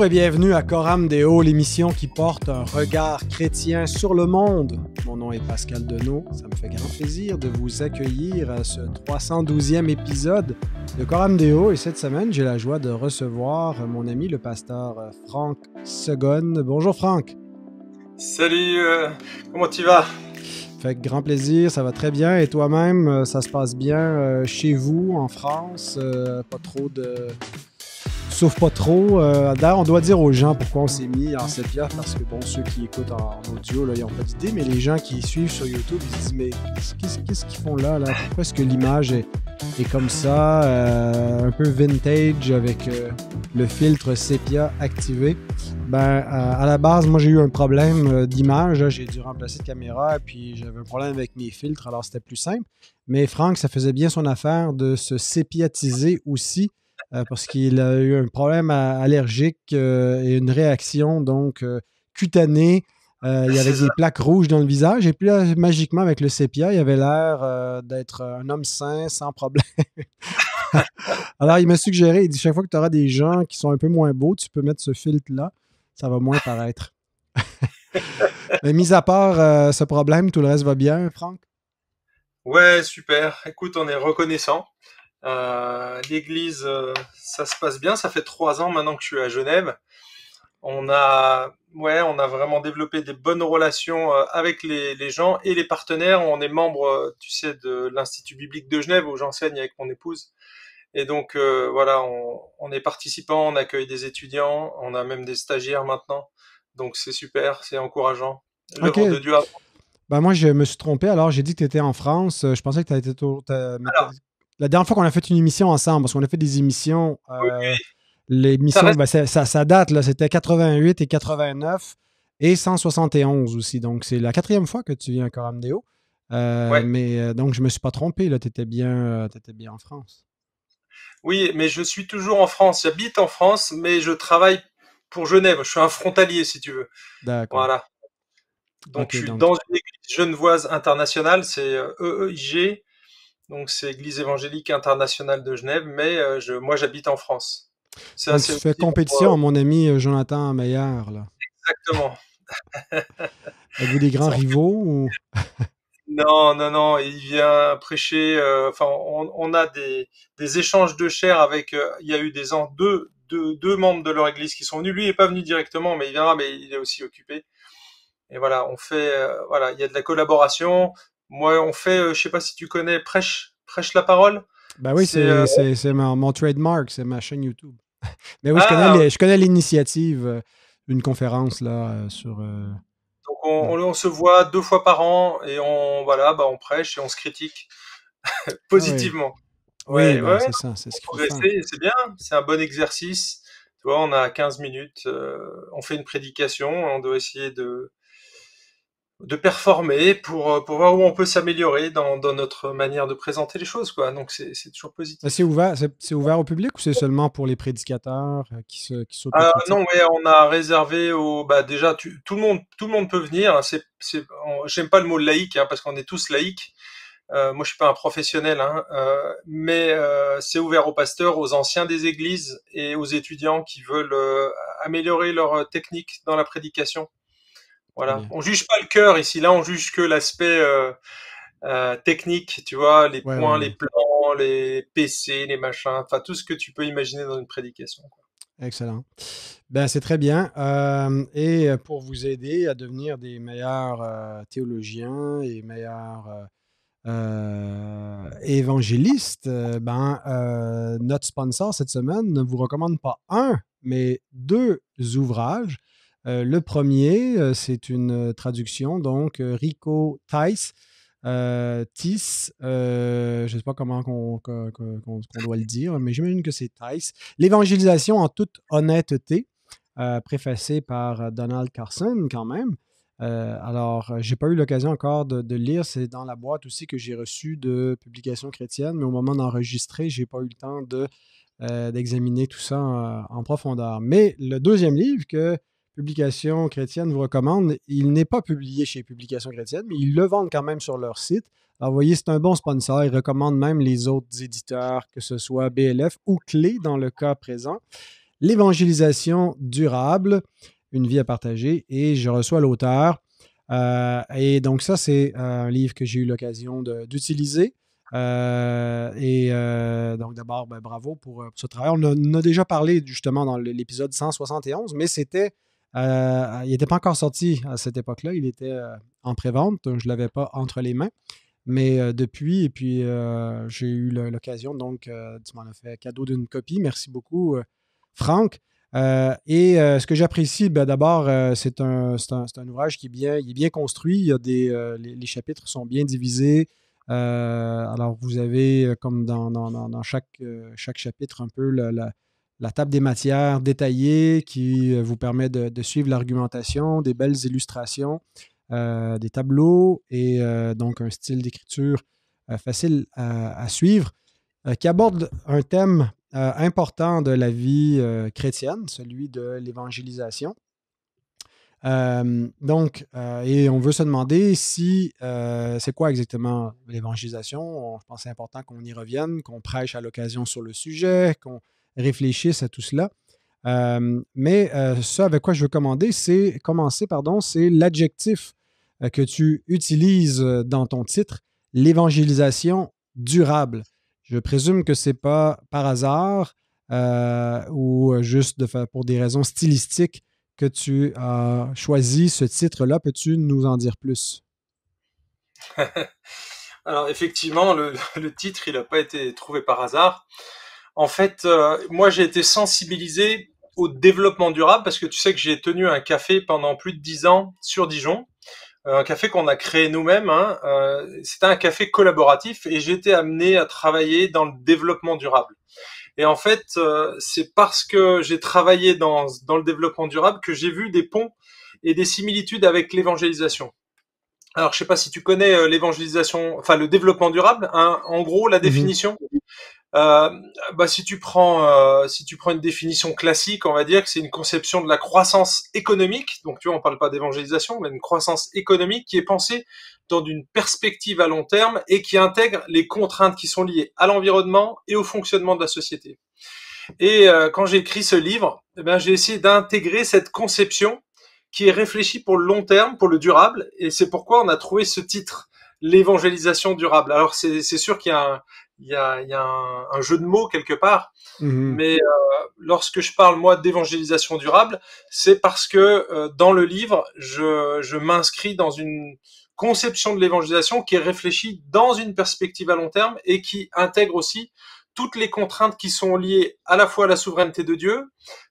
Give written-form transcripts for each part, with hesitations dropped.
Bonjour et bienvenue à Coram Deo, l'émission qui porte un regard chrétien sur le monde. Mon nom est Pascal Deneau. Ça me fait grand plaisir de vous accueillir à ce 312e épisode de Coram Deo. Et cette semaine, j'ai la joie de recevoir mon ami, le pasteur Franck Segonne. Bonjour Franck. Salut, comment tu vas? Fait que grand plaisir, ça va très bien. Et toi-même, ça se passe bien chez vous, en France? Pas trop de... Sauf pas trop. D'ailleurs, on doit dire aux gens pourquoi on s'est mis en sépia, parce que bon, ceux qui écoutent en audio, là, ils n'ont pas d'idée, mais les gens qui suivent sur YouTube, ils se disent, mais qu'est-ce qu'ils font là? Pourquoi est-ce que l'image est comme ça, un peu vintage avec le filtre sépia activé? À la base, moi, j'ai eu un problème d'image. J'ai dû remplacer de caméra, et puis j'avais un problème avec mes filtres, alors c'était plus simple. Mais Franck, ça faisait bien son affaire de se sépiatiser aussi, parce qu'il a eu un problème allergique et une réaction donc cutanée. Il y avait des plaques rouges dans le visage. Et puis là, magiquement, avec le sépia, il avait l'air d'être un homme sain, sans problème. Alors, il m'a suggéré, il dit, chaque fois que tu auras des gens qui sont un peu moins beaux, tu peux mettre ce filtre-là. Ça va moins paraître. Mais mis à part ce problème, tout le reste va bien, Franck? Ouais, super. Écoute, on est reconnaissant. L'église, ça se passe bien. Ça fait 3 ans maintenant que je suis à Genève. On a vraiment développé des bonnes relations avec les gens et les partenaires. On est membre, tu sais, de l'Institut biblique de Genève où j'enseigne avec mon épouse. Et donc, on est participant, on accueille des étudiants, on a même des stagiaires maintenant. Donc, c'est super, c'est encourageant. L'œuvre de Dieu. Moi, je me suis trompé. Alors, j'ai dit que tu étais en France. Je pensais que tu étais la dernière fois qu'on a fait une émission ensemble, parce qu'on a fait des émissions, Oui. l'émission, ça date, là, c'était 88 et 89 et 171 aussi. Donc, c'est la 4e fois que tu viens à Coram Deo. Ouais. Mais donc, je me suis pas trompé, là, tu étais bien en France. Oui, mais je suis toujours en France. J'habite en France, mais je travaille pour Genève. Je suis un frontalier, si tu veux. D'accord. Voilà. Donc, OK, je suis donc. dans une église genevoise internationale, c'est EEIG. Donc, c'est Église évangélique internationale de Genève, mais moi, j'habite en France. C'est Donc, tu assez fais utile compétition à mon ami Jonathan Meillard, là. Exactement. Êtes-vous des grands rivaux ou... Non, il vient prêcher. On a des échanges de chair avec. Il y a eu deux membres de leur église qui sont venus. Lui, il n'est pas venu directement, mais il viendra, mais il est aussi occupé. Et voilà, on fait. Il y a de la collaboration. Moi, on fait. Je sais pas si tu connais prêche la parole. Ben oui, c'est mon trademark, c'est ma chaîne YouTube. Mais oui, je connais l'initiative, une conférence là sur. Donc on se voit 2 fois par an et on prêche et on se critique positivement. Oui, Ouais, c'est ça, c'est ce qu'il faut faire. progresser, c'est bien, c'est un bon exercice. Tu vois, on a 15 minutes, on fait une prédication, on doit essayer de performer pour voir où on peut s'améliorer dans notre manière de présenter les choses, quoi. Donc c'est toujours positif. C'est ouvert au public ou c'est seulement pour les prédicateurs qui s'autocritiquent? Non, ouais, on a réservé déjà tout le monde peut venir. J'aime pas le mot laïque, hein, parce qu'on est tous laïcs. Moi, je suis pas un professionnel, hein, mais c'est ouvert aux pasteurs, aux anciens des églises et aux étudiants qui veulent améliorer leur technique dans la prédication. Voilà. On juge pas le cœur ici, là, on juge que l'aspect technique, tu vois, les points, les plans, les PC, les machins, enfin tout ce que tu peux imaginer dans une prédication, quoi. Excellent. C'est très bien. Et pour vous aider à devenir des meilleurs théologiens et meilleurs évangéliste, notre sponsor cette semaine ne vous recommande pas un, mais 2 ouvrages. Le premier, c'est une traduction, donc Rico Tice, je ne sais pas comment qu'on doit le dire, mais j'imagine que c'est Tice. L'évangélisation en toute honnêteté, préfacé par Donald Carson quand même. Alors, j'ai pas eu l'occasion encore de lire. C'est dans la boîte aussi que j'ai reçu de Publications chrétiennes, mais au moment d'enregistrer, j'ai pas eu le temps d'examiner tout ça en profondeur. Mais le deuxième livre que Publications chrétiennes vous recommande, il n'est pas publié chez Publications chrétiennes, mais ils le vendent quand même sur leur site. Alors, vous voyez, c'est un bon sponsor. Ils recommandent même les autres éditeurs, que ce soit BLF ou Clé dans le cas présent. L'évangélisation durable, une vie à partager, et je reçois l'auteur. Et donc ça, c'est un livre que j'ai eu l'occasion d'utiliser. Donc d'abord, bravo pour ce travail. On en a déjà parlé justement dans l'épisode 171, mais il n'était pas encore sorti à cette époque-là. Il était en pré-vente, donc je ne l'avais pas entre les mains. Mais depuis, et puis j'ai eu l'occasion, donc tu m'en as fait cadeau d'une copie. Merci beaucoup, Franck. Ce que j'apprécie, d'abord, c'est un ouvrage qui est bien construit. Il y a les chapitres sont bien divisés. Alors, vous avez, comme dans chaque chapitre, un peu la table des matières détaillée qui vous permet de suivre l'argumentation, des belles illustrations, des tableaux et donc un style d'écriture facile à suivre, qui aborde un thème important de la vie chrétienne, celui de l'évangélisation. Et on veut se demander si c'est quoi exactement l'évangélisation. Je pense que c'est important qu'on y revienne, qu'on prêche à l'occasion sur le sujet, qu'on réfléchisse à tout cela. Ce avec quoi je veux commencer, c'est l'adjectif que tu utilises dans ton titre, l'évangélisation durable. Je présume que ce n'est pas par hasard ou juste pour des raisons stylistiques que tu as choisi ce titre-là. Peux-tu nous en dire plus? Alors effectivement, le titre, il n'a pas été trouvé par hasard. En fait, moi j'ai été sensibilisé au développement durable parce que tu sais que j'ai tenu un café pendant plus de 10 ans sur Dijon. Un café qu'on a créé nous-mêmes. C'était un café collaboratif et j'ai été amené à travailler dans le développement durable. Et en fait, c'est parce que j'ai travaillé dans le développement durable que j'ai vu des ponts et des similitudes avec l'évangélisation. Alors, je sais pas si tu connais l'évangélisation, enfin le développement durable. En gros, la définition. Si tu prends une définition classique, on va dire que c'est une conception de la croissance économique. Donc, tu vois, on parle pas d'évangélisation, mais une croissance économique qui est pensée dans une perspective à long terme et qui intègre les contraintes qui sont liées à l'environnement et au fonctionnement de la société. Et quand j'ai écrit ce livre, j'ai essayé d'intégrer cette conception qui est réfléchie pour le long terme, pour le durable, et c'est pourquoi on a trouvé ce titre, l'évangélisation durable. Alors c'est sûr qu'il y a un jeu de mots quelque part, mais lorsque je parle moi d'évangélisation durable, c'est parce que dans le livre, je m'inscris dans une conception de l'évangélisation qui est réfléchie dans une perspective à long terme et qui intègre aussi toutes les contraintes qui sont liées à la fois à la souveraineté de Dieu.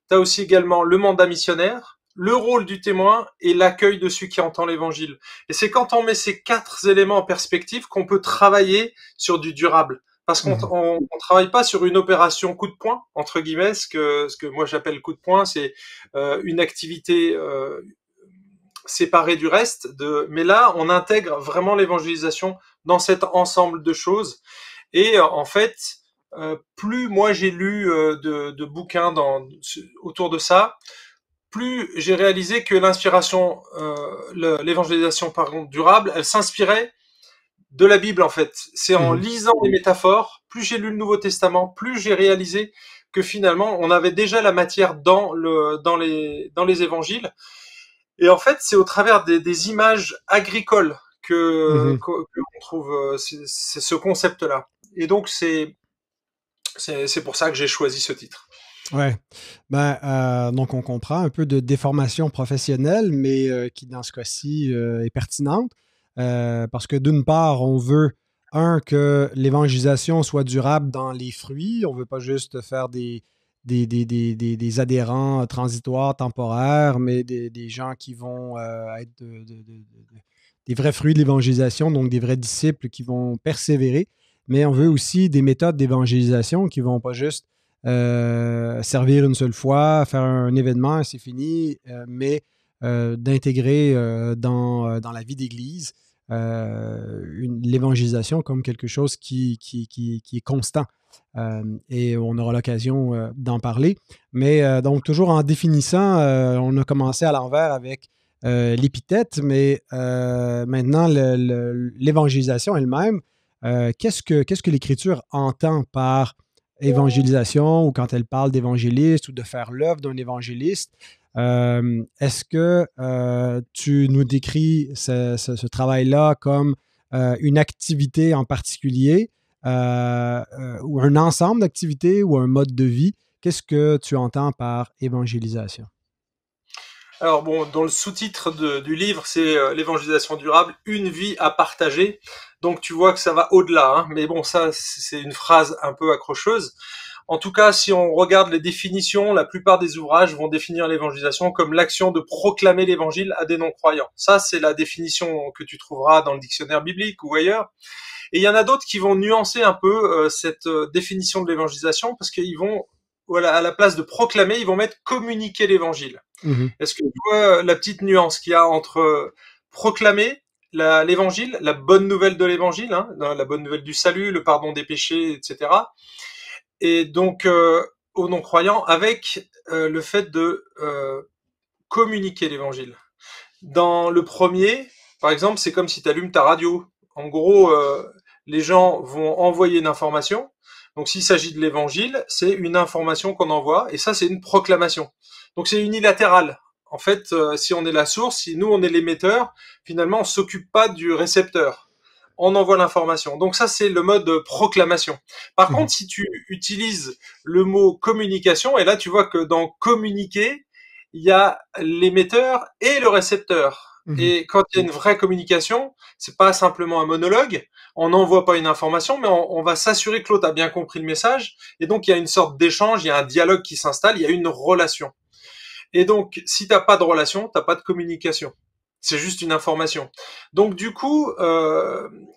Tu as aussi également le mandat missionnaire, le rôle du témoin et l'accueil de celui qui entend l'évangile. Et c'est quand on met ces 4 éléments en perspective qu'on peut travailler sur du durable. Parce qu'on travaille pas sur une opération coup de poing, entre guillemets, ce que moi j'appelle coup de poing, c'est une activité séparée du reste. Mais là, on intègre vraiment l'évangélisation dans cet ensemble de choses. Et en fait, plus moi j'ai lu de bouquins autour de ça, plus j'ai réalisé que l'inspiration, l'évangélisation durable, elle s'inspirait de la Bible en fait. C'est en lisant les métaphores, plus j'ai lu le Nouveau Testament, plus j'ai réalisé que finalement on avait déjà la matière dans les évangiles. Et en fait, c'est au travers des images agricoles qu'on trouve c'est ce concept-là. Et donc c'est pour ça que j'ai choisi ce titre. Ouais. Donc, on comprend un peu de déformation professionnelle, mais qui, dans ce cas-ci, est pertinente. Parce que d'une part, on veut, que l'évangélisation soit durable dans les fruits. On ne veut pas juste faire des adhérents transitoires, temporaires, mais des gens qui vont être des vrais fruits de l'évangélisation, donc des vrais disciples qui vont persévérer. Mais on veut aussi des méthodes d'évangélisation qui ne vont pas juste servir une seule fois, faire un événement et c'est fini, mais d'intégrer dans la vie d'Église l'évangélisation comme quelque chose qui est constant. Et on aura l'occasion d'en parler. Mais donc, toujours en définissant, on a commencé à l'envers avec l'épithète, mais maintenant, l'évangélisation elle-même, qu'est-ce que l'Écriture entend par évangélisation ou quand elle parle d'évangéliste ou de faire l'œuvre d'un évangéliste. Est-ce que tu nous décris ce travail-là comme une activité en particulier ou un ensemble d'activités ou un mode de vie? Qu'est-ce que tu entends par évangélisation? Alors bon, dans le sous-titre du livre, c'est l'évangélisation durable, une vie à partager. Donc tu vois que ça va au-delà, hein. Mais bon, ça c'est une phrase un peu accrocheuse. En tout cas, si on regarde les définitions, la plupart des ouvrages vont définir l'évangélisation comme l'action de proclamer l'évangile à des non-croyants. Ça, c'est la définition que tu trouveras dans le dictionnaire biblique ou ailleurs. Et il y en a d'autres qui vont nuancer un peu cette définition de l'évangélisation parce qu'ils vont, voilà, à la place de proclamer, ils vont mettre communiquer l'évangile. Mhm. Est-ce que tu vois la petite nuance qu'il y a entre proclamer l'évangile, la bonne nouvelle de l'évangile, hein, la bonne nouvelle du salut, le pardon des péchés, etc. Et donc aux non-croyants avec le fait de communiquer l'évangile. Dans le premier, par exemple, c'est comme si tu allumes ta radio. En gros, les gens vont envoyer une information. Donc s'il s'agit de l'évangile, c'est une information qu'on envoie, et ça c'est une proclamation. Donc c'est unilatéral. En fait, si on est la source, si nous on est l'émetteur, finalement on s'occupe pas du récepteur. On envoie l'information. Donc ça c'est le mode proclamation. Par Mhm. contre, si tu utilises le mot communication, et là tu vois que dans communiquer, il y a l'émetteur et le récepteur. Mhm. Et quand il y a une vraie communication, c'est pas simplement un monologue, on n'envoie pas une information, mais on va s'assurer que l'autre a bien compris le message, et donc il y a une sorte d'échange, il y a un dialogue qui s'installe, il y a une relation. Et donc, si t'as pas de relation, t'as pas de communication. C'est juste une information. Donc du coup,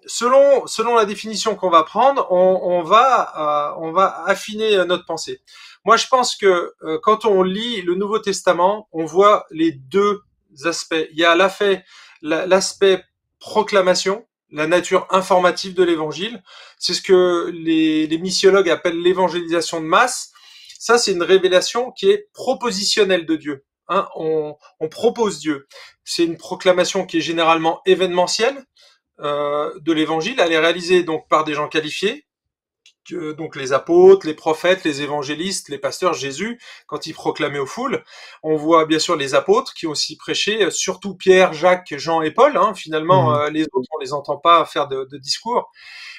selon la définition qu'on va prendre, on va affiner notre pensée. Moi, je pense que quand on lit le Nouveau Testament, on voit les deux aspects. Il y a l'aspect proclamation, la nature informative de l'évangile. C'est ce que les missiologues appellent l'évangélisation de masse. Ça, c'est une révélation qui est propositionnelle de Dieu. Hein, on propose Dieu. C'est une proclamation qui est généralement événementielle de l'évangile. Elle est réalisée donc par des gens qualifiés, donc les apôtres, les prophètes, les évangélistes, les pasteurs, Jésus, quand il proclamait aux foules. On voit bien sûr les apôtres qui ont aussi prêché, surtout Pierre, Jacques, Jean et Paul. Hein, finalement, Mhm. les autres, on les entend pas faire de discours.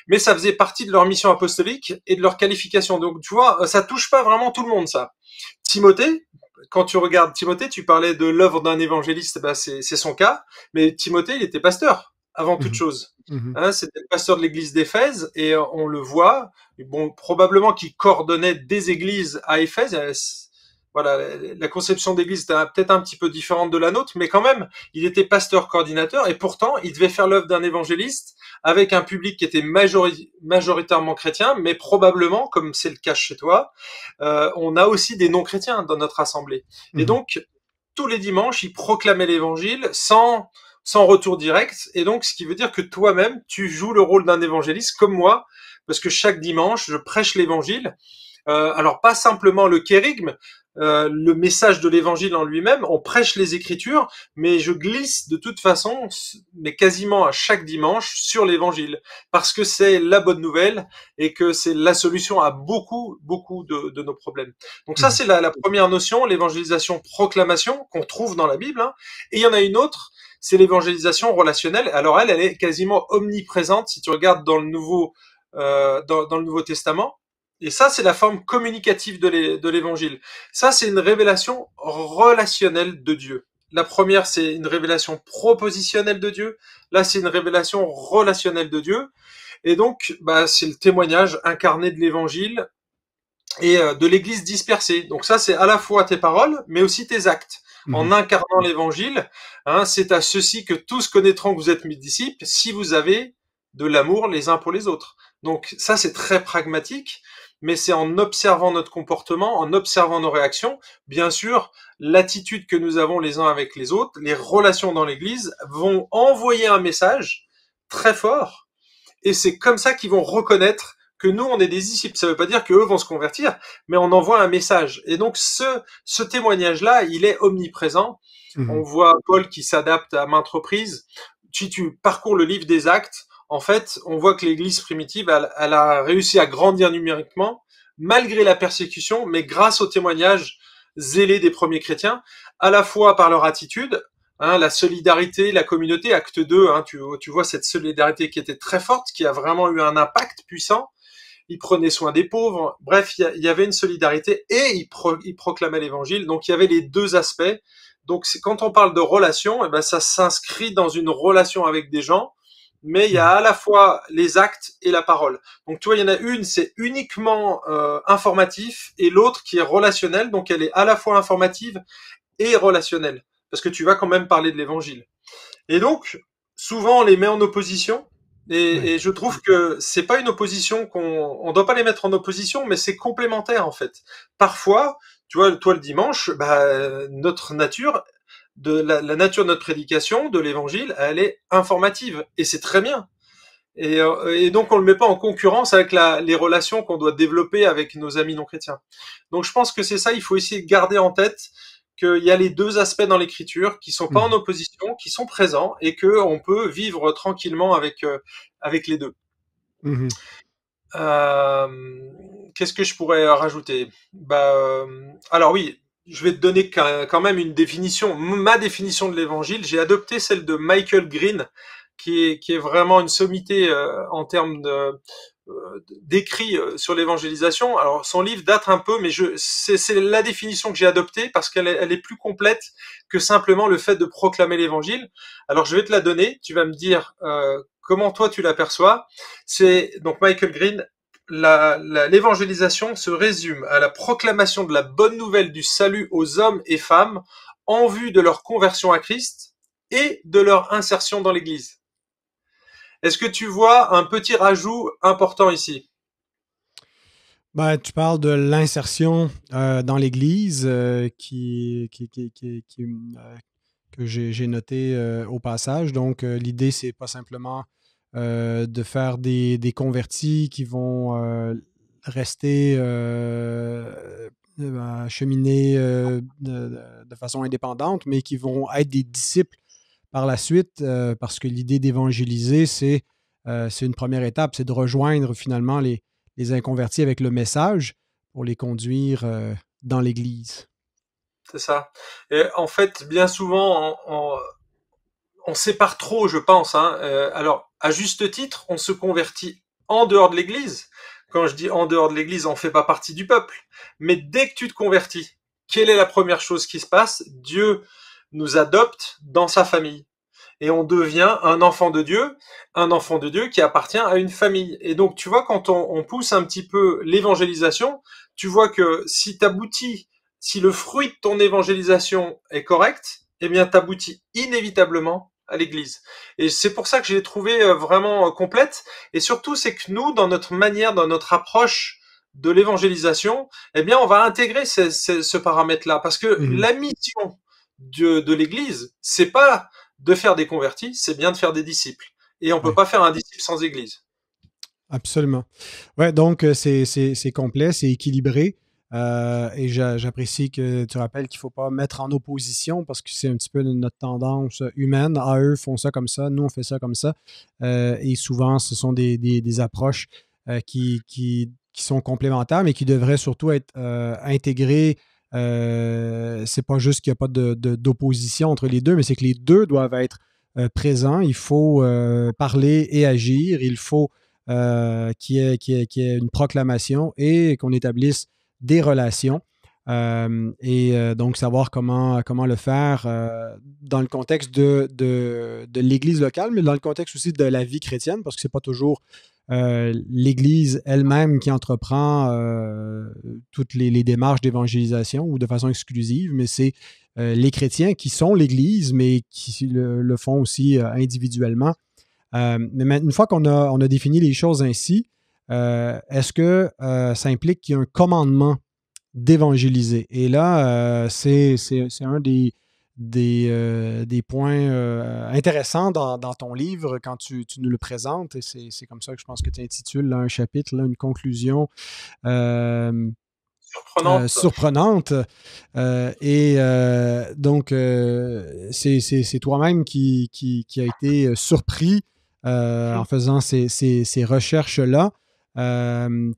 Mais ça faisait partie de leur mission apostolique et de leur qualification. Donc tu vois, ça touche pas vraiment tout le monde, ça. Timothée, quand tu regardes Timothée, tu parlais de l'œuvre d'un évangéliste, bah c'est son cas, mais Timothée, il était pasteur, avant toute Mhm. chose. Mhm. Hein, c'était le pasteur de l'église d'Éphèse, et on le voit, bon, probablement qu'il coordonnait des églises à Éphèse. Voilà, la conception d'église était peut-être un petit peu différente de la nôtre, mais quand même, il était pasteur coordinateur, et pourtant, il devait faire l'œuvre d'un évangéliste avec un public qui était majoritairement chrétien, mais probablement, comme c'est le cas chez toi, on a aussi des non-chrétiens dans notre assemblée. Et Mhm. donc, tous les dimanches, il proclamait l'évangile sans retour direct. Et donc, ce qui veut dire que toi-même, tu joues le rôle d'un évangéliste comme moi, parce que chaque dimanche, je prêche l'évangile. Alors, pas simplement le kérigme, le message de l'évangile en lui-même, on prêche les Écritures, mais je glisse de toute façon, mais quasiment à chaque dimanche, sur l'évangile, parce que c'est la bonne nouvelle et que c'est la solution à beaucoup, beaucoup de nos problèmes. Donc ça, Mhm. c'est la première notion, l'évangélisation proclamation, qu'on trouve dans la Bible, hein. Et il y en a une autre, c'est l'évangélisation relationnelle. Alors elle est quasiment omniprésente si tu regardes dans le dans le Nouveau Testament. Et ça, c'est la forme communicative de l'évangile. Ça, c'est une révélation relationnelle de Dieu. La première, c'est une révélation propositionnelle de Dieu. Là, c'est une révélation relationnelle de Dieu. Et donc, bah, c'est le témoignage incarné de l'évangile et de l'église dispersée. Donc ça, c'est à la fois tes paroles, mais aussi tes actes. En Mhm. incarnant l'évangile, hein, c'est à ceci que tous connaîtront que vous êtes mes disciples, si vous avez de l'amour les uns pour les autres. Donc ça, c'est très pragmatique, mais c'est en observant notre comportement, en observant nos réactions. Bien sûr, l'attitude que nous avons les uns avec les autres, les relations dans l'église vont envoyer un message très fort, et c'est comme ça qu'ils vont reconnaître que nous, on est des disciples. Ça ne veut pas dire qu'eux vont se convertir, mais on envoie un message. Et donc, ce témoignage-là, il est omniprésent. On Mhm. voit Paul qui s'adapte à maintes reprises. Si tu parcours le livre des Actes, en fait, on voit que l'Église primitive, elle a réussi à grandir numériquement malgré la persécution, mais grâce au témoignage zélé des premiers chrétiens, à la fois par leur attitude, la solidarité, la communauté, acte 2, tu vois cette solidarité qui était très forte, qui a vraiment eu un impact puissant. Ils prenaient soin des pauvres. Bref, il y avait une solidarité et ils proclamaient l'évangile. Donc, il y avait les deux aspects. Donc, quand on parle de relation, ça s'inscrit dans une relation avec des gens, mais il y a à la fois les actes et la parole. Donc, tu vois, il y en a une, c'est uniquement informatif, et l'autre qui est relationnelle. Donc, elle est à la fois informative et relationnelle, parce que tu vas quand même parler de l'évangile. Et donc, souvent, on les met en opposition. Et je trouve que c'est pas une opposition on doit pas les mettre en opposition, mais c'est complémentaire en fait. Parfois, tu vois, toi le dimanche, notre nature, la nature de notre prédication, de l'évangile, elle est informative et c'est très bien. Et donc on le met pas en concurrence avec les relations qu'on doit développer avec nos amis non chrétiens. Donc je pense que c'est ça, il faut essayer de garder en tête qu'il y a les deux aspects dans l'écriture qui sont pas en opposition, qui sont présents et que on peut vivre tranquillement avec les deux. Qu'est-ce que je pourrais rajouter? Alors oui, je vais te donner quand même une définition, ma définition de l'évangile. J'ai adopté celle de Michael Green, qui est vraiment une sommité en termes d'écrit sur l'évangélisation. Alors son livre date un peu, mais c'est la définition que j'ai adoptée parce qu'elle est plus complète que simplement le fait de proclamer l'évangile. Alors je vais te la donner, tu vas me dire comment toi tu l'aperçois. C'est donc Michael Green. L'évangélisation se résume à la proclamation de la bonne nouvelle du salut aux hommes et femmes en vue de leur conversion à Christ et de leur insertion dans l'Église. Est-ce que tu vois un petit rajout important ici? Tu parles de l'insertion dans l'Église que j'ai noté au passage. Donc, l'idée, c'est pas simplement de faire des convertis qui vont rester cheminer de façon indépendante, mais qui vont être des disciples par la suite, parce que l'idée d'évangéliser, c'est une première étape, c'est de rejoindre finalement les inconvertis avec le message pour les conduire dans l'Église. C'est ça. Et en fait, bien souvent, on sépare trop, je pense. Alors, à juste titre, on se convertit en dehors de l'Église. Quand je dis en dehors de l'Église, on ne fait pas partie du peuple. Mais dès que tu te convertis, quelle est la première chose qui se passe? Dieu nous adopte dans sa famille. Et on devient un enfant de Dieu qui appartient à une famille. Et donc, tu vois, quand on pousse un petit peu l'évangélisation, tu vois que si le fruit de ton évangélisation est correct, eh bien, t'aboutis inévitablement à l'Église. Et c'est pour ça que je l'ai trouvé vraiment complète. Et surtout, c'est que nous, dans notre manière, dans notre approche de l'évangélisation, eh bien, on va intégrer ce paramètre-là. Parce que la mission de l'Église, c'est pas de faire des convertis, c'est bien de faire des disciples. Et on peut pas faire un disciple sans Église. Absolument. Ouais, donc c'est complet, c'est équilibré. Et j'apprécie que tu rappelles qu'il ne faut pas mettre en opposition parce que c'est un petit peu notre tendance humaine. Eux font ça comme ça, nous on fait ça comme ça. Et souvent, ce sont des approches qui sont complémentaires, mais qui devraient surtout être intégrées. C'est pas juste qu'il n'y a pas d'opposition entre les deux, mais c'est que les deux doivent être présents. Il faut parler et agir. Il faut qu'il y ait une proclamation et qu'on établisse des relations. Donc, savoir comment le faire dans le contexte de l'Église locale, mais dans le contexte aussi de la vie chrétienne, parce que c'est pas toujours l'Église elle-même qui entreprend toutes les démarches d'évangélisation ou de façon exclusive, mais c'est les chrétiens qui sont l'Église, mais qui le font aussi individuellement. Mais une fois qu'on a défini les choses ainsi, est-ce que ça implique qu'il y a un commandement d'évangéliser? Et là, c'est un des points intéressants dans ton livre quand tu nous le présentes. Et c'est comme ça que je pense que tu intitules là, un chapitre, là, une conclusion surprenante. Donc, c'est toi-même qui a été surpris en faisant ces recherches-là. Ce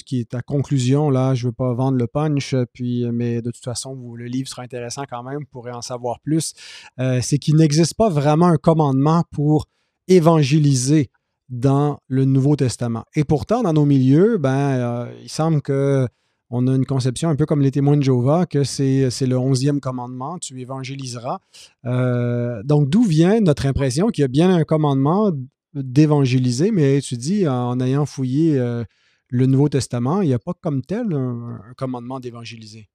qui est ta conclusion, là, je ne veux pas vendre le punch, mais de toute façon, le livre sera intéressant quand même, vous pourrez en savoir plus. C'est qu'il n'existe pas vraiment un commandement pour évangéliser dans le Nouveau Testament. Et pourtant, dans nos milieux, il semble que on a une conception un peu comme les témoins de Jéhovah, que c'est le 11e commandement, tu évangéliseras. Donc, d'où vient notre impression qu'il y a bien un commandement d'évangéliser, mais tu dis, en ayant fouillé le Nouveau Testament, il n'y a pas comme tel un commandement d'évangéliser.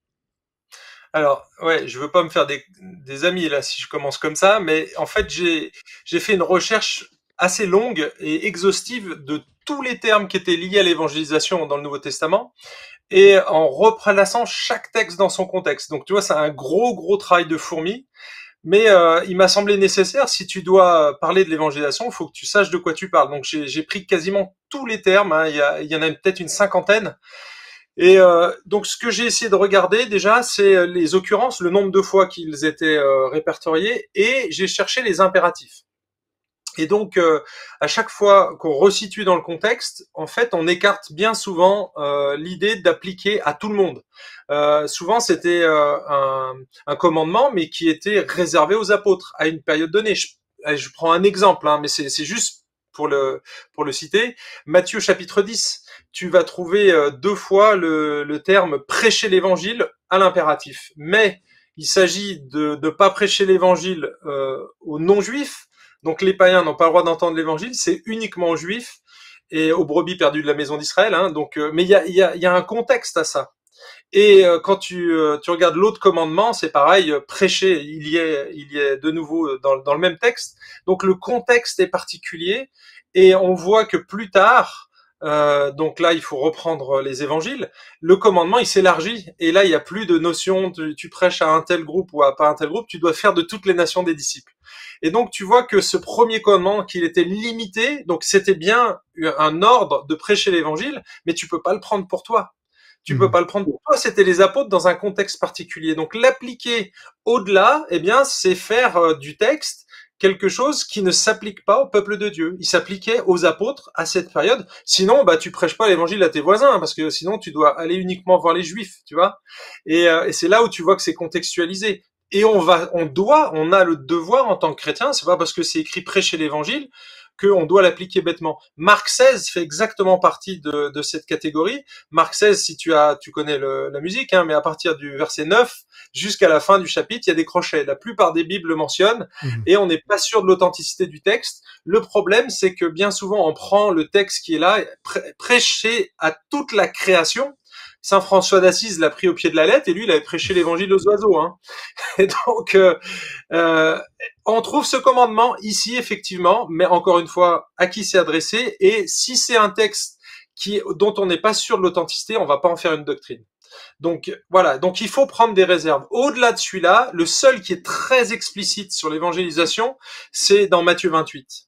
Alors, ouais, je veux pas me faire des amis là si je commence comme ça, mais en fait, j'ai fait une recherche assez longue et exhaustive de tous les termes qui étaient liés à l'évangélisation dans le Nouveau Testament et en replaçant chaque texte dans son contexte. Donc, tu vois, c'est un gros travail de fourmi. Mais il m'a semblé nécessaire, si tu dois parler de l'évangélisation, il faut que tu saches de quoi tu parles. Donc j'ai pris quasiment tous les termes, hein, il y en a peut-être une cinquantaine. Et donc ce que j'ai essayé de regarder déjà, c'est les occurrences, le nombre de fois qu'ils étaient répertoriés, et j'ai cherché les impératifs. Et donc, à chaque fois qu'on resitue dans le contexte, en fait, on écarte bien souvent l'idée d'appliquer à tout le monde. Souvent, c'était un commandement, mais qui était réservé aux apôtres à une période donnée. Je prends un exemple, hein, mais c'est juste pour le citer. Matthieu chapitre 10, tu vas trouver 2 fois le terme prêcher l'évangile à l'impératif. Mais il s'agit de ne pas prêcher l'évangile aux non-juifs. Donc les païens n'ont pas le droit d'entendre l'évangile, c'est uniquement aux juifs et aux brebis perdues de la maison d'Israël. Hein, donc, mais il y a un contexte à ça. Et quand tu regardes l'autre commandement, c'est pareil, prêcher, il y est de nouveau dans le même texte. Donc le contexte est particulier et on voit que plus tard, donc là il faut reprendre les évangiles, le commandement il s'élargit et là il y a plus de notion de tu prêches à un tel groupe ou à pas un tel groupe, tu dois faire de toutes les nations des disciples. Et donc tu vois que ce premier commandement qu'il était limité, donc c'était bien un ordre de prêcher l'évangile, mais tu peux pas le prendre pour toi. Tu peux pas le prendre pour toi, c'était les apôtres dans un contexte particulier. Donc l'appliquer au-delà, eh bien, c'est faire du texte quelque chose qui ne s'applique pas au peuple de Dieu. Il s'appliquait aux apôtres à cette période. Sinon, bah, tu prêches pas l'évangile à tes voisins, parce que sinon, tu dois aller uniquement voir les juifs, tu vois. Et c'est là où tu vois que c'est contextualisé. Et on a le devoir en tant que chrétien, c'est pas parce que c'est écrit prêcher l'évangile qu'on doit l'appliquer bêtement. Marc 16 fait exactement partie de cette catégorie. Marc 16, si tu connais la musique, hein, mais à partir du verset 9 jusqu'à la fin du chapitre, il y a des crochets. La plupart des Bibles le mentionnent et on n'est pas sûr de l'authenticité du texte. Le problème, c'est que bien souvent, on prend le texte qui est là, prêché à toute la création. Saint François d'Assise l'a pris au pied de la lettre et lui, il avait prêché l'évangile aux oiseaux. Hein. Et donc, on trouve ce commandement ici, effectivement, mais encore une fois, à qui c'est adressé. Et si c'est un texte dont on n'est pas sûr de l'authenticité, on va pas en faire une doctrine. Donc voilà, donc il faut prendre des réserves. Au-delà de celui-là, le seul qui est très explicite sur l'évangélisation, c'est dans Matthieu 28.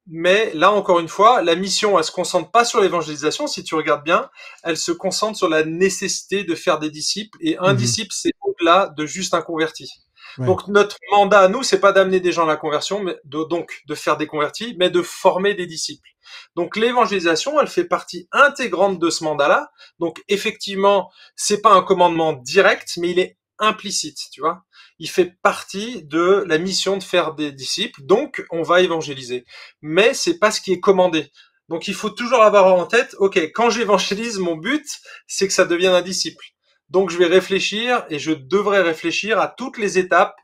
Mais là, encore une fois, la mission, elle se concentre pas sur l'évangélisation, si tu regardes bien, elle se concentre sur la nécessité de faire des disciples. Et un disciple, c'est au-delà de juste un converti. Ouais. Donc notre mandat à nous, c'est pas d'amener des gens à la conversion, mais donc de faire des convertis, mais de former des disciples. Donc l'évangélisation, elle fait partie intégrante de ce mandat-là. Donc effectivement, c'est pas un commandement direct, mais il est implicite, tu vois. Il fait partie de la mission de faire des disciples, donc on va évangéliser. Mais c'est pas ce qui est commandé. Donc il faut toujours avoir en tête, ok, quand j'évangélise, mon but, c'est que ça devienne un disciple. Donc je vais réfléchir et je devrais réfléchir à toutes les étapes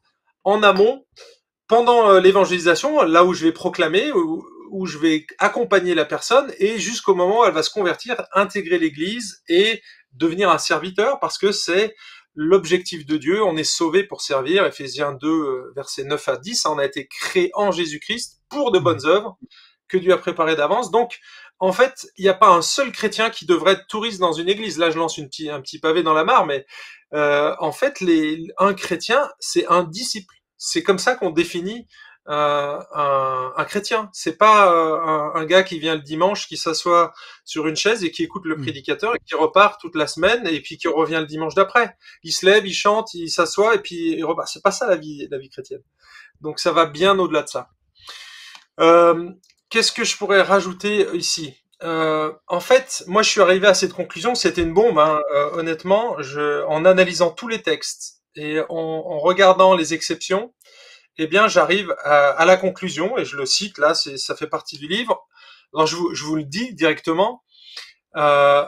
en amont, pendant l'évangélisation, là où je vais proclamer, où je vais accompagner la personne et jusqu'au moment où elle va se convertir, intégrer l'Église et devenir un serviteur parce que c'est l'objectif de Dieu. On est sauvé pour servir. Ephésiens 2, versets 9 à 10. On a été créé en Jésus-Christ pour de bonnes œuvres que Dieu a préparées d'avance. Donc, en fait, il n'y a pas un seul chrétien qui devrait être touriste dans une église. Là, je lance un petit pavé dans la mare, mais en fait, un chrétien, c'est un disciple. C'est comme ça qu'on définit un chrétien. C'est pas un gars qui vient le dimanche, qui s'assoit sur une chaise et qui écoute le prédicateur et qui repart toute la semaine et puis qui revient le dimanche d'après. Il se lève, il chante, il s'assoit et puis il repart. C'est pas ça la vie chrétienne. Donc ça va bien au-delà de ça. Qu'est-ce que je pourrais rajouter ici? En fait, moi, je suis arrivé à cette conclusion. C'était une bombe, hein. Honnêtement, en analysant tous les textes et en regardant les exceptions, eh bien, j'arrive à la conclusion et je le cite là. Ça fait partie du livre. Alors, je vous le dis directement. Euh,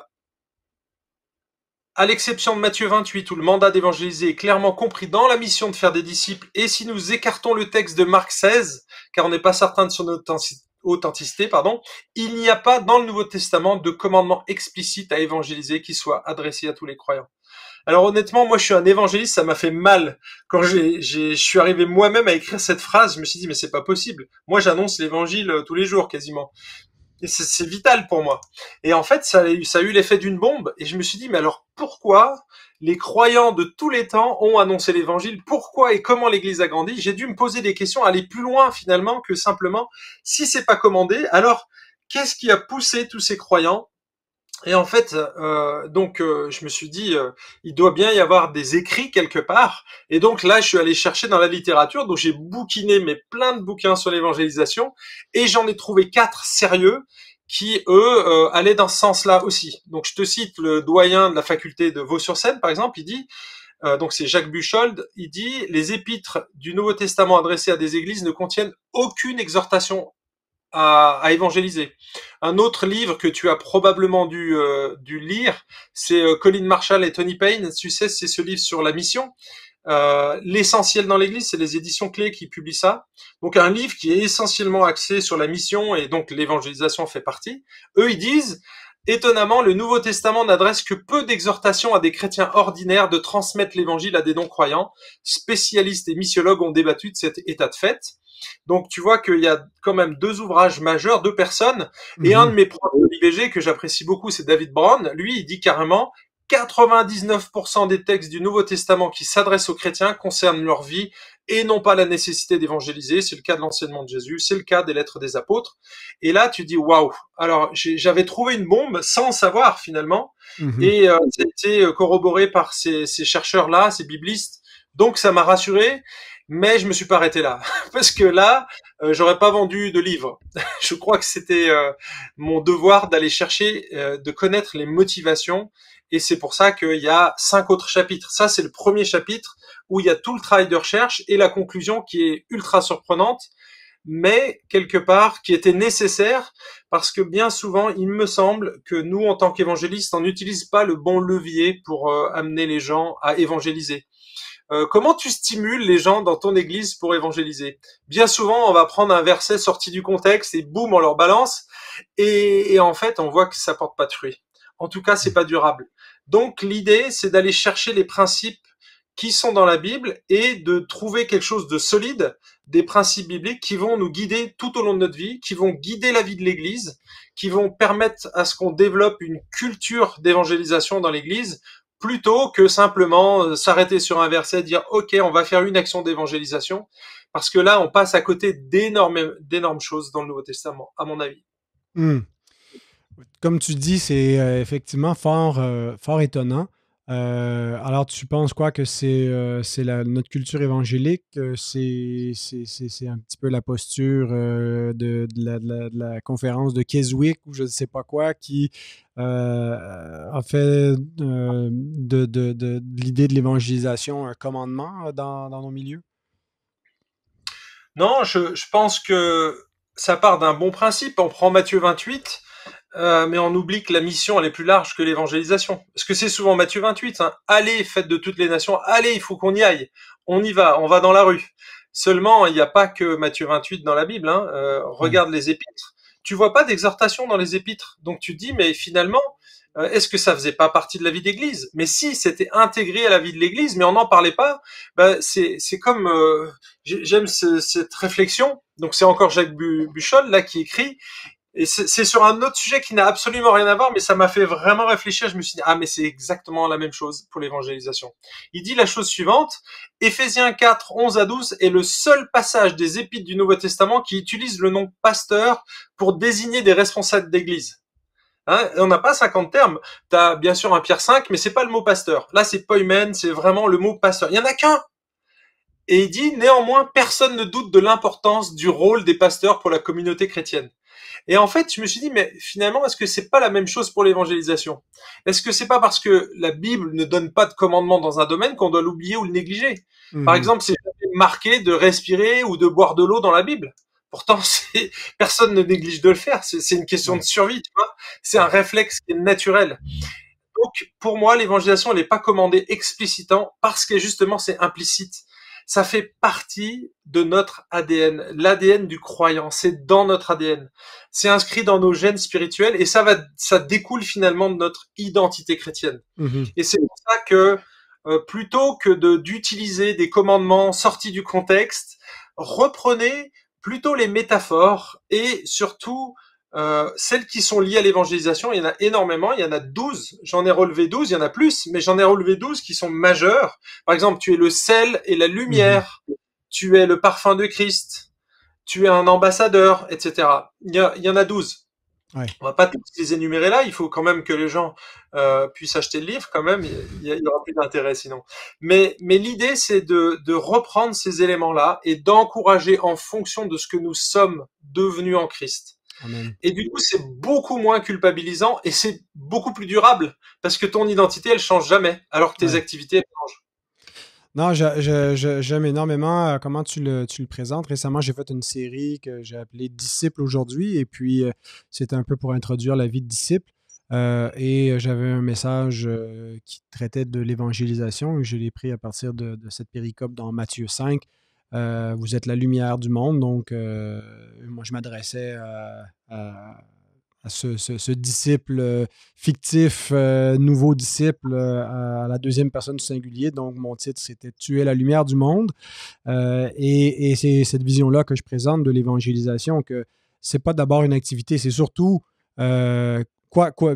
À l'exception de Matthieu 28, où le mandat d'évangéliser est clairement compris dans la mission de faire des disciples, et si nous écartons le texte de Marc 16, car on n'est pas certain de son authenticité, il n'y a pas dans le Nouveau Testament de commandement explicite à évangéliser qui soit adressé à tous les croyants. Alors honnêtement, moi je suis un évangéliste, ça m'a fait mal quand je suis arrivé moi-même à écrire cette phrase. Je me suis dit mais c'est pas possible. Moi j'annonce l'évangile tous les jours quasiment. Et c'est vital pour moi. Et en fait, ça a eu l'effet d'une bombe. Et je me suis dit, mais alors pourquoi les croyants de tous les temps ont annoncé l'évangile? Pourquoi et comment l'Église a grandi? J'ai dû me poser des questions, aller plus loin finalement que simplement, si c'est pas commandé, alors qu'est-ce qui a poussé tous ces croyants? Et en fait, je me suis dit, il doit bien y avoir des écrits quelque part. Et donc là, je suis allé chercher dans la littérature, donc j'ai bouquiné plein de bouquins sur l'évangélisation, et j'en ai trouvé 4 sérieux qui, eux, allaient dans ce sens-là aussi. Donc je te cite le doyen de la faculté de Vaux-sur-Seine, par exemple, il dit, donc c'est Jacques Buchold, il dit « Les épîtres du Nouveau Testament adressés à des églises ne contiennent aucune exhortation à évangéliser. » Un autre livre que tu as probablement dû lire, c'est Colin Marshall et Tony Payne. Tu sais, c'est ce livre sur la mission. L'essentiel dans l'Église, c'est les éditions Clés qui publient ça. Donc un livre qui est essentiellement axé sur la mission et donc l'évangélisation fait partie. Eux, ils disent, étonnamment, le Nouveau Testament n'adresse que peu d'exhortations à des chrétiens ordinaires de transmettre l'évangile à des non-croyants. Spécialistes et missiologues ont débattu de cet état de fait. Donc tu vois qu'il y a quand même 2 ouvrages majeurs, 2 personnes, et un de mes profs de l'IVG que j'apprécie beaucoup, c'est David Brown. Lui, il dit carrément 99% des textes du Nouveau Testament qui s'adressent aux chrétiens concernent leur vie et non pas la nécessité d'évangéliser. C'est le cas de l'enseignement de Jésus, c'est le cas des lettres des apôtres. Et là, tu dis waouh. Alors j'avais trouvé une bombe sans savoir finalement, et ça a été corroboré par ces chercheurs-là, ces biblistes. Donc ça m'a rassuré. Mais je me suis pas arrêté là, parce que là, j'aurais pas vendu de livres. Je crois que c'était mon devoir d'aller chercher, de connaître les motivations, et c'est pour ça qu'il y a 5 autres chapitres. Ça, c'est le premier chapitre où il y a tout le travail de recherche et la conclusion qui est ultra surprenante, mais quelque part qui était nécessaire, parce que bien souvent, il me semble que nous, en tant qu'évangélistes, on n'utilise pas le bon levier pour amener les gens à évangéliser. Comment tu stimules les gens dans ton église pour évangéliser? Bien souvent, on va prendre un verset sorti du contexte et boum, on leur balance. Et en fait, on voit que ça porte pas de fruits. En tout cas, c'est pas durable. Donc, l'idée, c'est d'aller chercher les principes qui sont dans la Bible et de trouver quelque chose de solide, des principes bibliques qui vont nous guider tout au long de notre vie, qui vont guider la vie de l'église, qui vont permettre à ce qu'on développe une culture d'évangélisation dans l'église, plutôt que simplement s'arrêter sur un verset et dire « Ok, on va faire une action d'évangélisation », parce que là, on passe à côté d'énormes choses dans le Nouveau Testament, à mon avis. Comme tu dis, c'est effectivement fort étonnant. Alors, tu penses quoi que c'est notre culture évangélique, c'est un petit peu la posture de la conférence de Keswick ou je ne sais pas quoi qui a fait de l'idée de l'évangélisation un commandement dans nos milieux? Non, je pense que ça part d'un bon principe. On prend Matthieu 28, mais on oublie que la mission, elle est plus large que l'évangélisation. Parce que c'est souvent Matthieu 28, hein. Allez, faites de toutes les nations, allez, il faut qu'on y aille. On y va, on va dans la rue. Seulement, il n'y a pas que Matthieu 28 dans la Bible, hein. Regarde les épîtres. Tu vois pas d'exhortation dans les épîtres. Donc tu te dis, mais finalement, est-ce que ça faisait pas partie de la vie d'église? Mais si, c'était intégré à la vie de l'église, mais on n'en parlait pas. C'est comme, j'aime cette réflexion. Donc c'est encore Jacques Buchol, là, qui écrit. Et c'est sur un autre sujet qui n'a absolument rien à voir, mais ça m'a fait vraiment réfléchir. Je me suis dit, ah, mais c'est exactement la même chose pour l'évangélisation. Il dit la chose suivante, Éphésiens 4, 11 à 12 est le seul passage des épîtres du Nouveau Testament qui utilise le nom pasteur pour désigner des responsables d'église. Hein, on n'a pas 50 termes. T'as bien sûr un Pierre 5, mais c'est pas le mot pasteur. Là, c'est poimen, c'est vraiment le mot pasteur. Il y en a qu'un. Et il dit, néanmoins, personne ne doute de l'importance du rôle des pasteurs pour la communauté chrétienne. Et en fait, je me suis dit, mais finalement, est-ce que c'est pas la même chose pour l'évangélisation? Est-ce que c'est pas parce que la Bible ne donne pas de commandement dans un domaine qu'on doit l'oublier ou le négliger? Par Mhm. exemple, c'est jamais marqué de respirer ou de boire de l'eau dans la Bible. Pourtant, personne ne néglige de le faire. C'est une question de Ouais, survie, tu vois. C'est un ouais. réflexe qui est naturel. Donc, pour moi, l'évangélisation, elle n'est pas commandée explicitement parce que justement, c'est implicite. Ça fait partie de notre ADN, l'ADN du croyant. C'est dans notre ADN. C'est inscrit dans nos gènes spirituels et ça découle finalement de notre identité chrétienne. Mhm. Et c'est pour ça que plutôt que d'utiliser des commandements sortis du contexte, reprenez plutôt les métaphores et surtout celles qui sont liées à l'évangélisation. Il y en a énormément, il y en a 12. J'en ai relevé 12, il y en a plus, mais j'en ai relevé 12 qui sont majeures. Par exemple, tu es le sel et la Mhm. lumière, tu es le parfum de Christ, tu es un ambassadeur, etc. Il y en a 12. Ouais. On va pas tous les énumérer là, il faut quand même que les gens puissent acheter le livre quand même, il y aura plus d'intérêt sinon. Mais l'idée c'est de reprendre ces éléments-là et d'encourager en fonction de ce que nous sommes devenus en Christ. Amen. Et du coup, c'est beaucoup moins culpabilisant et c'est beaucoup plus durable parce que ton identité, elle change jamais, alors que tes Ouais. activités, elles changent. Non, j'aime énormément comment tu le présentes. Récemment, j'ai fait une série que j'ai appelée Disciples aujourd'hui, et puis c'était un peu pour introduire la vie de disciple. Et j'avais un message qui traitait de l'évangélisation, et je l'ai pris à partir de cette péricope dans Matthieu 5. Vous êtes la lumière du monde, donc moi je m'adressais à ce disciple fictif, nouveau disciple à la deuxième personne du singulier. Donc, mon titre, c'était Tu es la lumière du monde. Et c'est cette vision-là que je présente de l'évangélisation, que c'est pas d'abord une activité, c'est surtout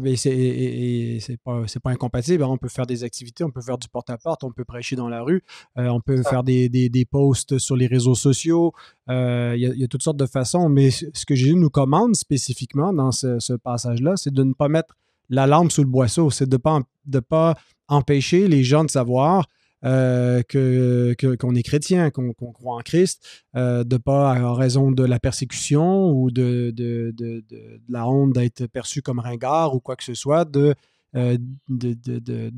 mais c'est pas incompatible. On peut faire des activités, on peut faire du porte-à-porte, on peut prêcher dans la rue, on peut Ça. faire des posts sur les réseaux sociaux. Il y a toutes sortes de façons, mais ce que Jésus nous commande spécifiquement dans ce passage-là, c'est de ne pas mettre la lampe sous le boisseau, c'est de ne pas empêcher les gens de savoir qu'on est chrétien, qu'on croit en Christ, de pas, en raison de la persécution ou de la honte d'être perçu comme ringard ou quoi que ce soit, de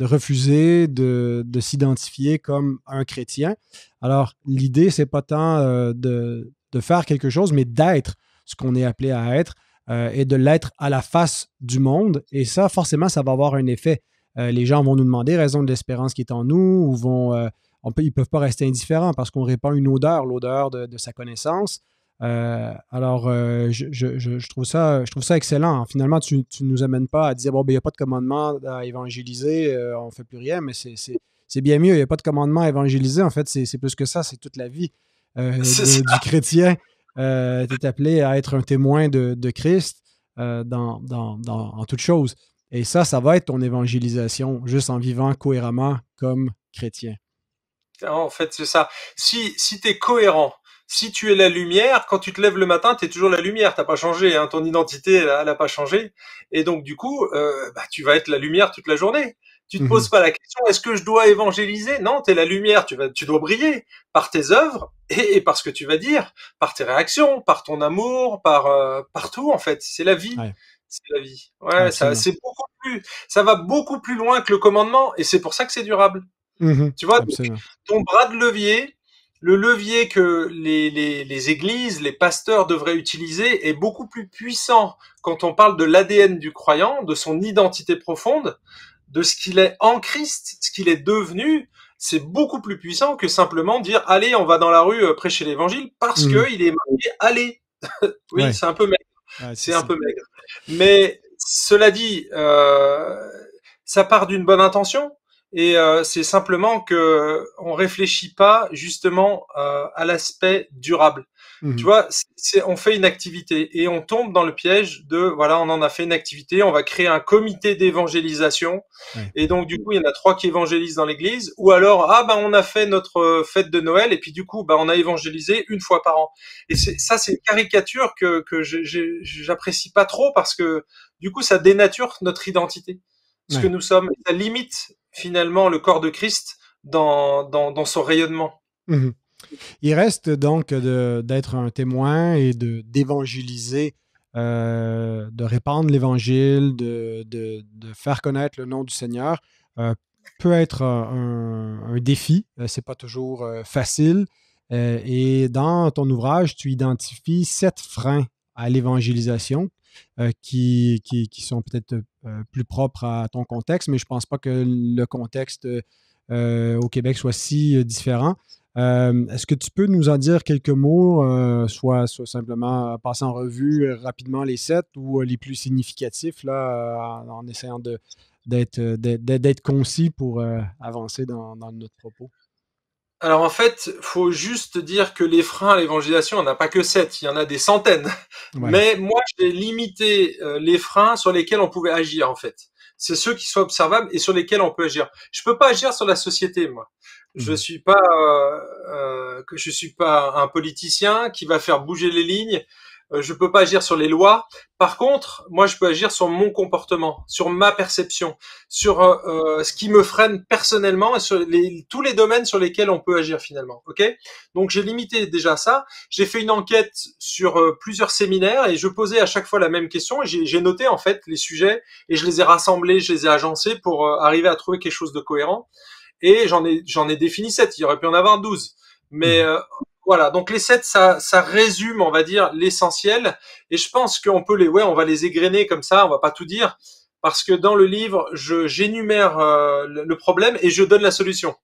refuser de s'identifier comme un chrétien. Alors, l'idée, c'est pas tant de faire quelque chose, mais d'être ce qu'on est appelé à être et de l'être à la face du monde. Et ça, forcément, ça va avoir un effet. Les gens vont nous demander raison de l'espérance qui est en nous, ou ils ne peuvent pas rester indifférents parce qu'on répand une odeur, l'odeur de sa connaissance. Alors, je trouve ça excellent. Finalement, tu ne nous amènes pas à dire, bon, ben, il n'y a pas de commandement à évangéliser, on ne fait plus rien, mais c'est bien mieux. Il n'y a pas de commandement à évangéliser. En fait, c'est plus que ça, c'est toute la vie C'est ça. du chrétien. Tu es appelé à être un témoin de Christ en toute chose. Et ça va être ton évangélisation, juste en vivant cohéremment comme chrétien. En fait, c'est ça. Si tu es cohérent, si tu es la lumière, quand tu te lèves le matin, tu es toujours la lumière, t'as pas changé, hein, ton identité, elle a pas changé. Et donc, du coup, tu vas être la lumière toute la journée. Tu te poses Mhm. pas la question, est-ce que je dois évangéliser? Non, tu es la lumière, tu dois briller par tes œuvres et par ce que tu vas dire, par tes réactions, par ton amour, par tout, en fait. C'est la vie. Ouais, C'est la vie. ouais, Ouais, absolument. ça va beaucoup plus loin que le commandement et c'est pour ça que c'est durable. Mhm. Tu vois, donc, Absolument. ton bras de levier, le levier que les églises, les pasteurs devraient utiliser est beaucoup plus puissant quand on parle de l'ADN du croyant, de son identité profonde, de ce qu'il est en Christ, ce qu'il est devenu. C'est beaucoup plus puissant que simplement dire allez, on va dans la rue prêcher l'évangile parce Mhm. que il est marqué allez. Oui, Ouais, c'est un peu maigre. ouais, c'est C'est un ça. peu maigre. Mais cela dit, ça part d'une bonne intention et c'est simplement que on réfléchit pas justement à l'aspect durable. Tu Mhm. vois, on fait une activité et on tombe dans le piège de voilà, on en a fait une activité, on va créer un comité d'évangélisation Ouais. et donc du coup il y en a 3 qui évangélisent dans l'église ou alors ah ben on a fait notre fête de Noël et puis du coup ben on a évangélisé une fois par an. Et c'est une caricature que j'apprécie pas trop parce que du coup ça dénature notre identité, ce que Ouais. nous sommes, ça limite finalement le corps de Christ dans son rayonnement. Mhm. Il reste donc d'être un témoin et d'évangéliser de répandre l'Évangile, de faire connaître le nom du Seigneur, peut être un défi. C'est pas toujours facile. Et dans ton ouvrage, tu identifies 7 freins à l'évangélisation qui sont peut-être plus propres à ton contexte, mais je pense pas que le contexte au Québec soit si différent. Est-ce que tu peux nous en dire quelques mots, soit simplement passer en revue rapidement les 7 ou les plus significatifs là, en essayant d'être concis pour avancer dans notre propos? Alors en fait, faut juste dire que les freins à l'évangélisation, il n'y en a pas que 7, il y en a des centaines. Ouais. Mais moi, j'ai limité les freins sur lesquels on pouvait agir en fait. C'est ceux qui sont observables et sur lesquels on peut agir. Je peux pas agir sur la société, moi. Mhm. Je suis pas un politicien qui va faire bouger les lignes. Je peux pas agir sur les lois. Par contre, moi, je peux agir sur mon comportement, sur ma perception, sur ce qui me freine personnellement et sur tous les domaines sur lesquels on peut agir finalement. Ok. Donc j'ai limité déjà ça. J'ai fait une enquête sur plusieurs séminaires et je posais à chaque fois la même question. Et j'ai noté en fait les sujets et je les ai rassemblés, je les ai agencés pour arriver à trouver quelque chose de cohérent. Et j'en ai défini 7. Il y aurait pu en avoir 12. Mais Mhm. voilà, donc les 7, ça résume, on va dire, l'essentiel. Et je pense qu'on peut on va les égrener comme ça, on va pas tout dire, parce que dans le livre, j'énumère le problème et je donne la solution.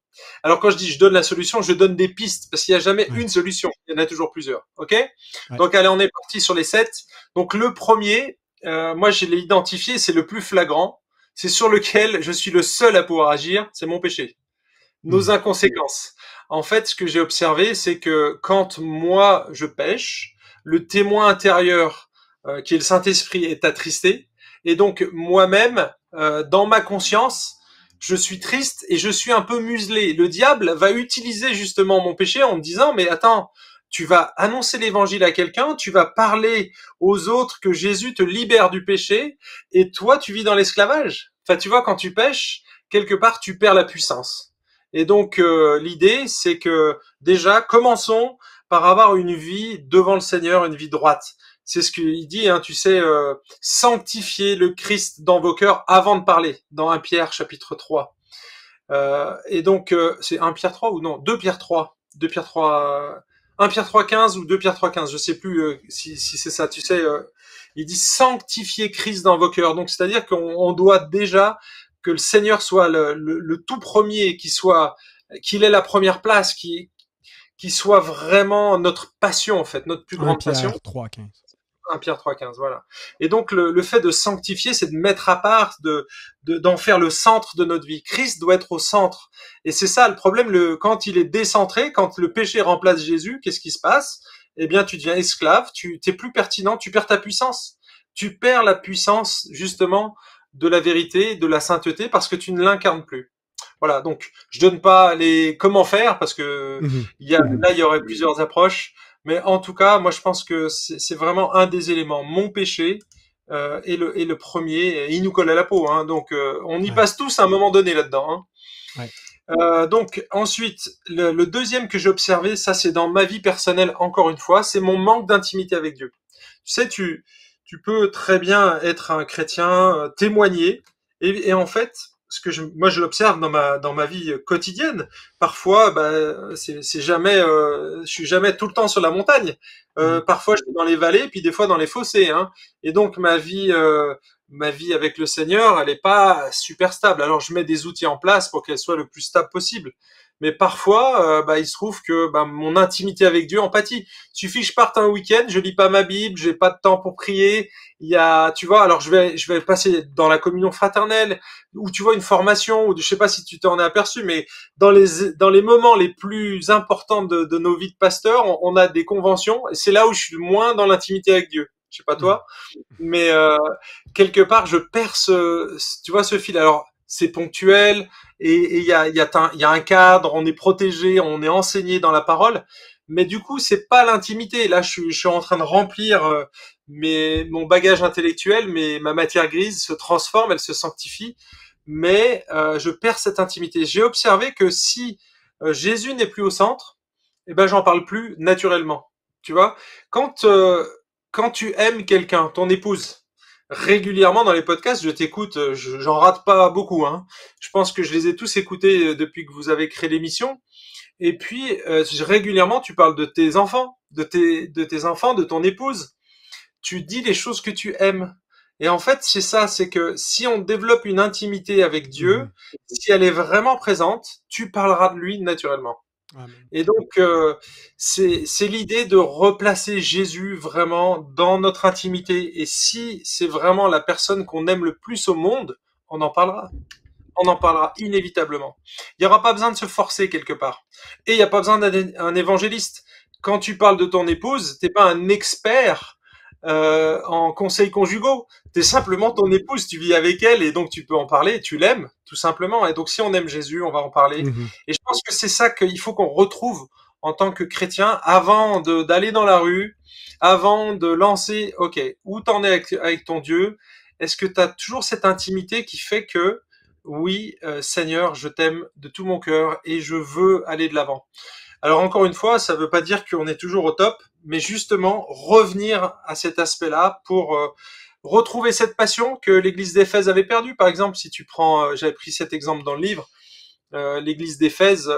Alors quand je dis je donne la solution, je donne des pistes, parce qu'il n'y a jamais Ouais. une solution, il y en a toujours plusieurs. Ok. Ouais. Donc allez, on est parti sur les 7. Donc le premier, moi je l'ai identifié, c'est le plus flagrant, c'est sur lequel je suis le seul à pouvoir agir, c'est mon péché, nos Mhm. inconséquences. En fait, ce que j'ai observé, c'est que quand moi je pêche, le témoin intérieur, qui est le Saint-Esprit, est attristé, et donc moi-même, dans ma conscience, je suis triste et je suis un peu muselé. Le diable va utiliser justement mon péché en me disant, mais attends, tu vas annoncer l'évangile à quelqu'un, tu vas parler aux autres que Jésus te libère du péché, et toi, tu vis dans l'esclavage. Enfin, tu vois, quand tu pêches, quelque part, tu perds la puissance. Et donc l'idée, c'est que déjà, commençons par avoir une vie devant le Seigneur, une vie droite. C'est ce qu'il dit, hein, tu sais, sanctifier le Christ dans vos cœurs avant de parler, dans 1 Pierre chapitre 3. Et donc, c'est 1 Pierre 3 ou non 2 Pierre 3. 2 Pierre 3, 1 Pierre 3, 15 ou 2 Pierre 3, 15, je sais plus si c'est ça, tu sais, il dit sanctifier Christ dans vos cœurs. Donc, c'est-à-dire qu'on doit déjà que le Seigneur soit le tout premier, qu'il ait la première place, qu'il soit vraiment notre passion, en fait, notre plus 1 grande passion. Pierre 3,15. 1 Pierre 3,15, voilà. Et donc le fait de sanctifier, c'est de mettre à part, d'en faire le centre de notre vie. Christ doit être au centre. Et c'est ça le problème, quand il est décentré, quand le péché remplace Jésus, qu'est-ce qui se passe? Eh bien, tu deviens esclave, tu t'es plus pertinent, tu perds ta puissance. Tu perds la puissance, justement, de la vérité, de la sainteté, parce que tu ne l'incarnes plus. Voilà, donc je donne pas les comment faire parce que Mhm. là il y aurait plusieurs approches, mais en tout cas, moi je pense que c'est vraiment un des éléments. Mon péché est le premier, et il nous colle à la peau, hein, donc on y Ouais. passe tous à un moment donné là-dedans. Hein. Ouais. Donc ensuite, le deuxième que j'ai observé, ça c'est dans ma vie personnelle encore une fois, c'est mon manque d'intimité avec Dieu. Tu sais, tu peux très bien être un chrétien, témoigner, et en fait, moi je l'observe dans ma vie quotidienne. Parfois, bah, c'est jamais, je suis jamais tout le temps sur la montagne. Mhm. Parfois, je suis dans les vallées, puis des fois dans les fossés. Hein. Et donc ma vie avec le Seigneur, elle est pas super stable. Alors je mets des outils en place pour qu'elle soit le plus stable possible. Mais parfois, bah, il se trouve que bah, mon intimité avec Dieu en pâtit. Suffit que je parte un week-end, je lis pas ma Bible, j'ai pas de temps pour prier. Il y a, tu vois, alors je vais passer dans la communion fraternelle, ou tu vois une formation, ou je sais pas si tu t'en es aperçu, mais dans les moments les plus importants de nos vies de pasteurs, on a des conventions, et c'est là où je suis le moins dans l'intimité avec Dieu. Je sais pas Mhm. toi, mais quelque part je perds tu vois, ce fil. Alors c'est ponctuel et il y a un cadre, on est protégé, on est enseigné dans la parole, mais du coup c'est pas l'intimité. Là je suis en train de remplir mon bagage intellectuel, mais ma matière grise se transforme, elle se sanctifie, mais je perds cette intimité. J'ai observé que si Jésus n'est plus au centre, eh ben j'en parle plus naturellement. Tu vois, quand quand tu aimes quelqu'un, ton épouse, régulièrement dans les podcasts, je t'écoute, j'en rate pas beaucoup, hein. Je pense que je les ai tous écoutés depuis que vous avez créé l'émission. Et puis, régulièrement, tu parles de tes enfants, de tes enfants, de ton épouse. Tu dis les choses que tu aimes. Et en fait, c'est ça, c'est que si on développe une intimité avec Dieu, Mhm. si elle est vraiment présente, tu parleras de lui naturellement. Amen. Et donc, c'est l'idée de replacer Jésus vraiment dans notre intimité. Et si c'est vraiment la personne qu'on aime le plus au monde, on en parlera. On en parlera inévitablement. Il n'y aura pas besoin de se forcer quelque part. Et il n'y a pas besoin d'un évangéliste. Quand tu parles de ton épouse, t'es pas un expert en conseils conjugaux. T'es simplement ton épouse, tu vis avec elle et donc tu peux en parler, tu l'aimes, tout simplement. Et donc si on aime Jésus, on va en parler. Mhm. Et je pense que c'est ça qu'il faut qu'on retrouve en tant que chrétien avant d'aller dans la rue, avant de lancer, ok, où t'en es avec ton Dieu? Est-ce que tu as toujours cette intimité qui fait que oui, Seigneur, je t'aime de tout mon cœur et je veux aller de l'avant. Alors encore une fois, ça ne veut pas dire qu'on est toujours au top, mais justement revenir à cet aspect-là pour retrouver cette passion que l'Église d'Éphèse avait perdue. Par exemple, si tu prends, j'avais pris cet exemple dans le livre, l'Église d'Éphèse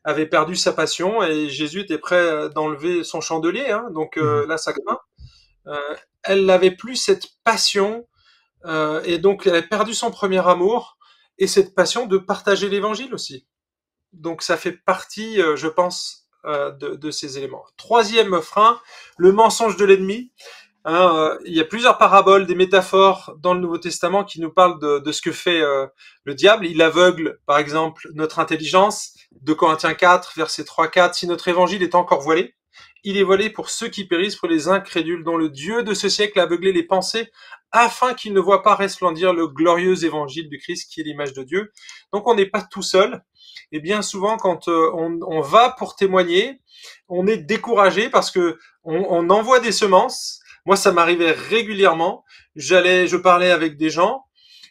avait perdu sa passion et Jésus était prêt d'enlever son chandelier, hein, donc Mhm. là ça craint. Elle n'avait plus cette passion et donc elle a perdu son premier amour et cette passion de partager l'évangile aussi. Donc ça fait partie, je pense, de ces éléments. Troisième frein, le mensonge de l'ennemi. Hein, il y a plusieurs paraboles, des métaphores dans le Nouveau Testament qui nous parlent de ce que fait le diable. Il aveugle, par exemple, notre intelligence. De Corinthiens 4, versets 3-4, si notre évangile est encore voilé, il est voilé pour ceux qui périssent, pour les incrédules, dont le Dieu de ce siècle a aveuglé les pensées, afin qu'ils ne voient pas resplendir le glorieux évangile du Christ, qui est l'image de Dieu. Donc on n'est pas tout seul. Et bien souvent, quand on va pour témoigner, on est découragé parce que on envoie des semences. Moi, ça m'arrivait régulièrement. Je parlais avec des gens.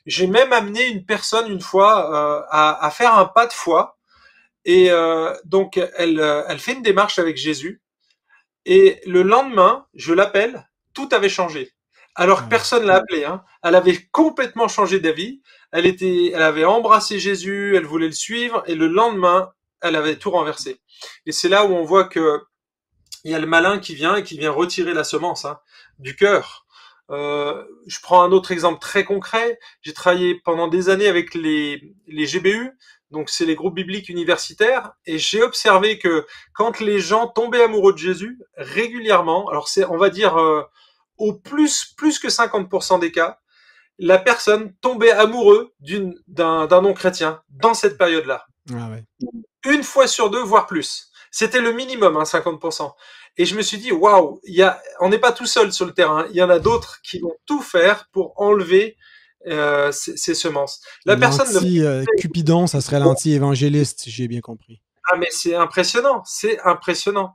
J'ai même amené une personne une fois à faire un pas de foi. Et donc, elle fait une démarche avec Jésus. Et le lendemain, je l'appelle, tout avait changé. Alors que Ah, personne l'a appelé, hein. Elle avait complètement changé d'avis. Elle avait embrassé Jésus, elle voulait le suivre, et le lendemain, elle avait tout renversé. Et c'est là où on voit que il y a le malin qui vient et qui vient retirer la semence, hein, du cœur. Je prends un autre exemple très concret. J'ai travaillé pendant des années avec les GBU, donc c'est les groupes bibliques universitaires, et j'ai observé que quand les gens tombaient amoureux de Jésus, régulièrement, alors c'est, on va dire, au plus que 50% des cas, la personne tombait amoureux d'un non-chrétien dans cette période-là. ah ouais. Une fois sur deux, voire plus. C'était le minimum, hein, 50%. Et je me suis dit, waouh, on n'est pas tout seul sur le terrain. Il y en a d'autres qui vont tout faire pour enlever ces semences. La personne ne. L'anti-Cupidon, ça serait l'anti-évangéliste, si j'ai bien compris. Ah, mais c'est impressionnant, c'est impressionnant.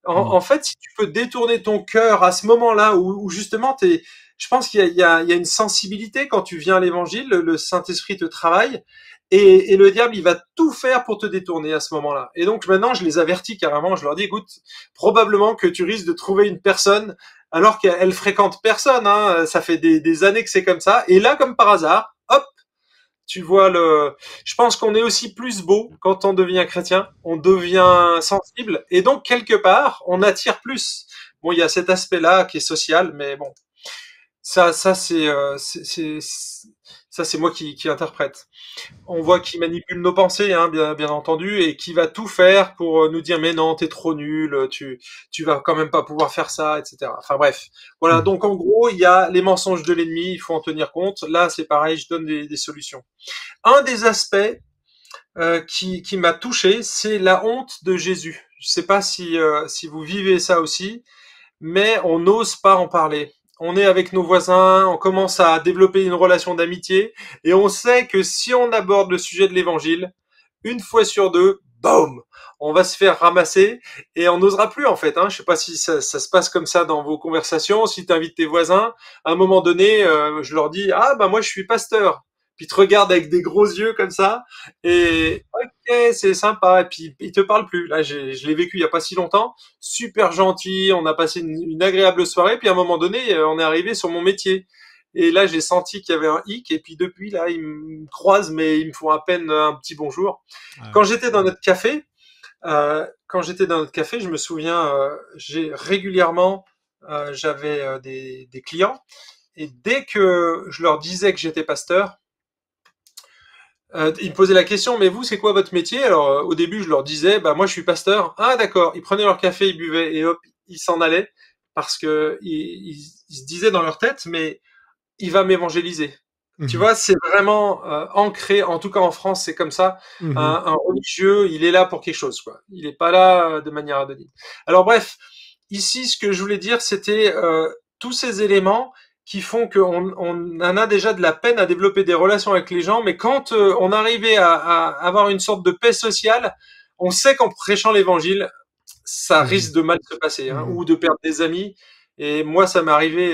Mm. En fait, si tu peux détourner ton cœur à ce moment-là où justement je pense qu'il y a une sensibilité quand tu viens à l'évangile, le Saint-Esprit te travaille et le diable, il va tout faire pour te détourner à ce moment-là. Et donc maintenant, je les avertis carrément, je leur dis, écoute, probablement que tu risques de trouver une personne alors qu'elle fréquente personne, hein, ça fait des années que c'est comme ça, et là, comme par hasard, hop, tu vois je pense qu'on est aussi plus beau quand on devient chrétien, on devient sensible et donc quelque part on attire plus. Bon, il y a cet aspect-là qui est social, mais bon, ça ça c'est moi qui interprète. On voit qu'il manipule nos pensées, hein, bien entendu, et qui va tout faire pour nous dire mais non, t'es trop nul, tu vas quand même pas pouvoir faire ça, etc. Enfin bref, voilà. Mm. Donc en gros, il y a les mensonges de l'ennemi, il faut en tenir compte. Là, c'est pareil, je donne des solutions. Un des aspects qui m'a touché, c'est la honte de Jésus. Je ne sais pas si vous vivez ça aussi, mais on n'ose pas en parler. On est avec nos voisins, on commence à développer une relation d'amitié, et on sait que si on aborde le sujet de l'évangile, une fois sur deux, boum, on va se faire ramasser et on n'osera plus en fait. Hein. Je sais pas si ça se passe comme ça dans vos conversations. Si tu invites tes voisins, à un moment donné, je leur dis ah bah moi je suis pasteur. Puis ils te regardent avec des gros yeux comme ça et ouais. c'est sympa. Et puis, il te parle plus. Là, je l'ai vécu il y a pas si longtemps. Super gentil. On a passé une agréable soirée. Puis à un moment donné, on est arrivé sur mon métier. Et là, j'ai senti qu'il y avait un hic. Et puis depuis, là, ils me croisent, mais ils me font à peine un petit bonjour. Ouais. Quand j'étais dans notre café, je me souviens, j'ai régulièrement, j'avais des clients. Et dès que je leur disais que j'étais pasteur, ils me posaient la question, mais vous, c'est quoi votre métier? Alors, au début, je leur disais, bah moi, je suis pasteur. Ah, d'accord. Ils prenaient leur café, ils buvaient et hop, ils s'en allaient parce que ils se disaient dans leur tête, mais il va m'évangéliser. Tu Mhm. vois, c'est vraiment ancré. En tout cas, en France, c'est comme ça. Mhm. Un religieux, il est là pour quelque chose, quoi. Il n'est pas là de manière anonyme. Alors bref, ici, ce que je voulais dire, c'était tous ces éléments qui font qu'on en a déjà de la peine à développer des relations avec les gens, mais quand on arrivait à avoir une sorte de paix sociale, on sait qu'en prêchant l'évangile, ça Mhm. risque de mal se passer, hein, Mhm. ou de perdre des amis. Et moi, ça m'est arrivé,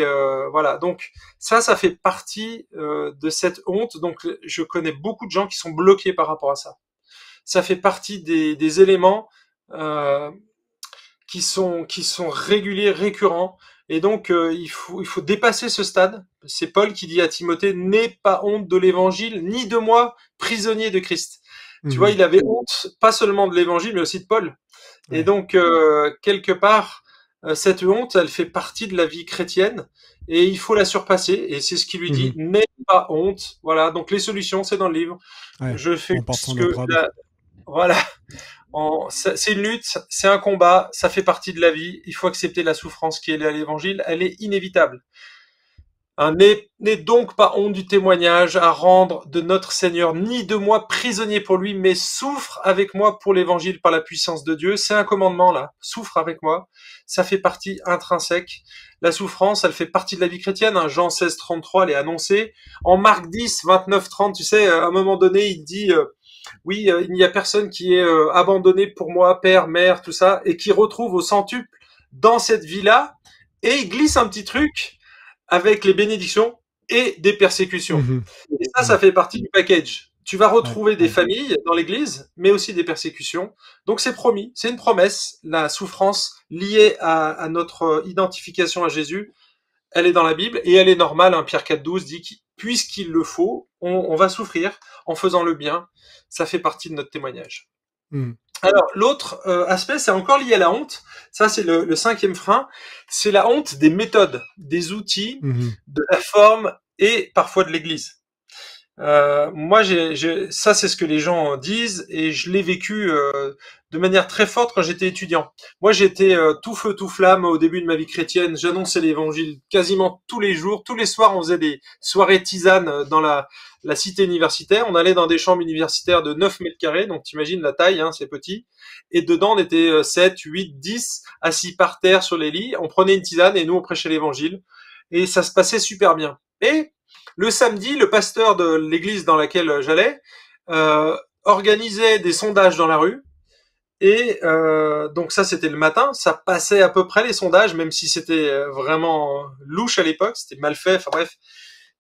voilà. Donc ça fait partie de cette honte. Donc je connais beaucoup de gens qui sont bloqués par rapport à ça. Ça fait partie des éléments euh, qui sont réguliers, récurrents. Et donc, il faut dépasser ce stade. C'est Paul qui dit à Timothée, n'aie pas honte de l'évangile, ni de moi, prisonnier de Christ. Tu vois, Mhm. il avait honte, pas seulement de l'évangile, mais aussi de Paul. Et Ouais. donc, quelque part, cette honte, elle fait partie de la vie chrétienne et il faut la surpasser. Et c'est ce qu'il lui dit, Mhm. n'aie pas honte. Voilà, donc les solutions, c'est dans le livre. Ouais. Je fais On porte ce son que... opprobre. Voilà, c'est une lutte, c'est un combat, ça fait partie de la vie. Il faut accepter la souffrance qui est liée à l'évangile, elle est inévitable. Hein, n'aie donc pas honte du témoignage à rendre de notre Seigneur, ni de moi prisonnier pour lui, mais souffre avec moi pour l'évangile par la puissance de Dieu. C'est un commandement là, souffre avec moi. Ça fait partie intrinsèque. La souffrance, elle fait partie de la vie chrétienne. Hein. Jean 16, 33 l'est annoncé. En Marc 10, 29, 30, tu sais, à un moment donné, il dit, oui, il n'y a personne qui est abandonné pour moi, père, mère, tout ça, et qui retrouve au centuple dans cette vie-là, et il glisse un petit truc avec les bénédictions et des persécutions. Mhm. Et ça Mhm. fait partie du package. Tu vas Ouais. retrouver des Ouais. familles dans l'église, mais aussi des persécutions. Donc c'est promis, c'est une promesse. La souffrance liée à notre identification à Jésus, elle est dans la Bible et elle est normale. Hein. Pierre 4,12 dit que puisqu'il le faut, on va souffrir en faisant le bien. Ça fait partie de notre témoignage. Mhm. Alors, l'autre aspect, c'est encore lié à la honte. Ça, c'est le cinquième frein. C'est la honte des méthodes, des outils, Mhm. de la forme et parfois de l'Église. Moi, ça, c'est ce que les gens disent et je l'ai vécu de manière très forte quand j'étais étudiant. Moi, j'étais tout feu, tout flamme au début de ma vie chrétienne. J'annonçais l'évangile quasiment tous les jours. Tous les soirs, on faisait des soirées tisanes dans la cité universitaire. On allait dans des chambres universitaires de 9 mètres carrés, donc t'imagines la taille, hein, c'est petit. Et dedans, on était 7, 8, 10 assis par terre sur les lits. On prenait une tisane et nous, on prêchait l'évangile. Et ça se passait super bien. Et le samedi, le pasteur de l'église dans laquelle j'allais organisait des sondages dans la rue. Et donc ça, c'était le matin. Ça passait à peu près les sondages, même si c'était vraiment louche à l'époque. C'était mal fait. Enfin bref,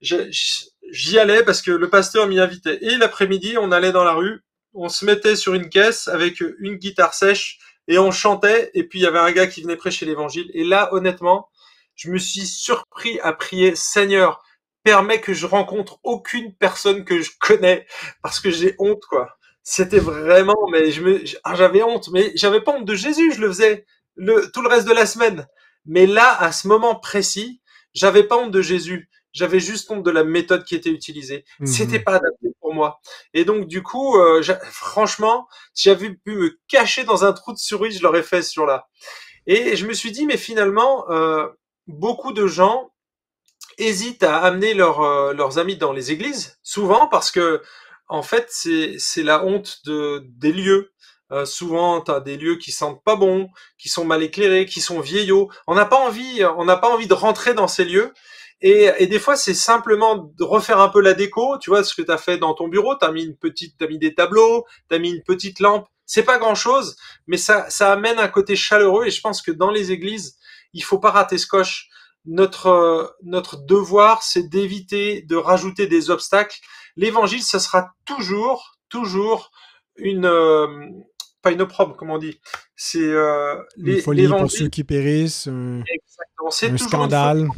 j'y allais parce que le pasteur m'y invitait. Et l'après-midi, on allait dans la rue. On se mettait sur une caisse avec une guitare sèche et on chantait. Et puis il y avait un gars qui venait prêcher l'évangile. Et là, honnêtement, je me suis surpris à prier, Seigneur, permets que je rencontre aucune personne que je connais parce que j'ai honte, quoi. C'était vraiment, mais j'avais honte, mais j'avais pas honte de Jésus, je le faisais tout le reste de la semaine. Mais là, à ce moment précis, j'avais pas honte de Jésus. J'avais juste honte de la méthode qui était utilisée. C'était Mhm. pas adapté pour moi. Et donc, du coup, franchement, si j'avais pu me cacher dans un trou de souris, je l'aurais fait ce jour-là. Et je me suis dit, mais finalement, beaucoup de gens hésitent à amener leurs amis dans les églises, souvent parce que, en fait, c'est la honte des lieux. Souvent, tu as des lieux qui sentent pas bon, qui sont mal éclairés, qui sont vieillots. On n'a pas envie de rentrer dans ces lieux. Et des fois, c'est simplement de refaire un peu la déco. Tu vois ce que tu as fait dans ton bureau. T'as mis des tableaux, t'as mis une petite lampe. C'est pas grand chose, mais ça amène un côté chaleureux. Et je pense que dans les églises, il faut pas rater ce coche. Notre devoir, c'est d'éviter de rajouter des obstacles. L'évangile, ce sera toujours pas une opprobre, comment on dit. C'est Une folie pour ceux l'évangile. qui périssent, Exactement. C'est un toujours une folie. scandale.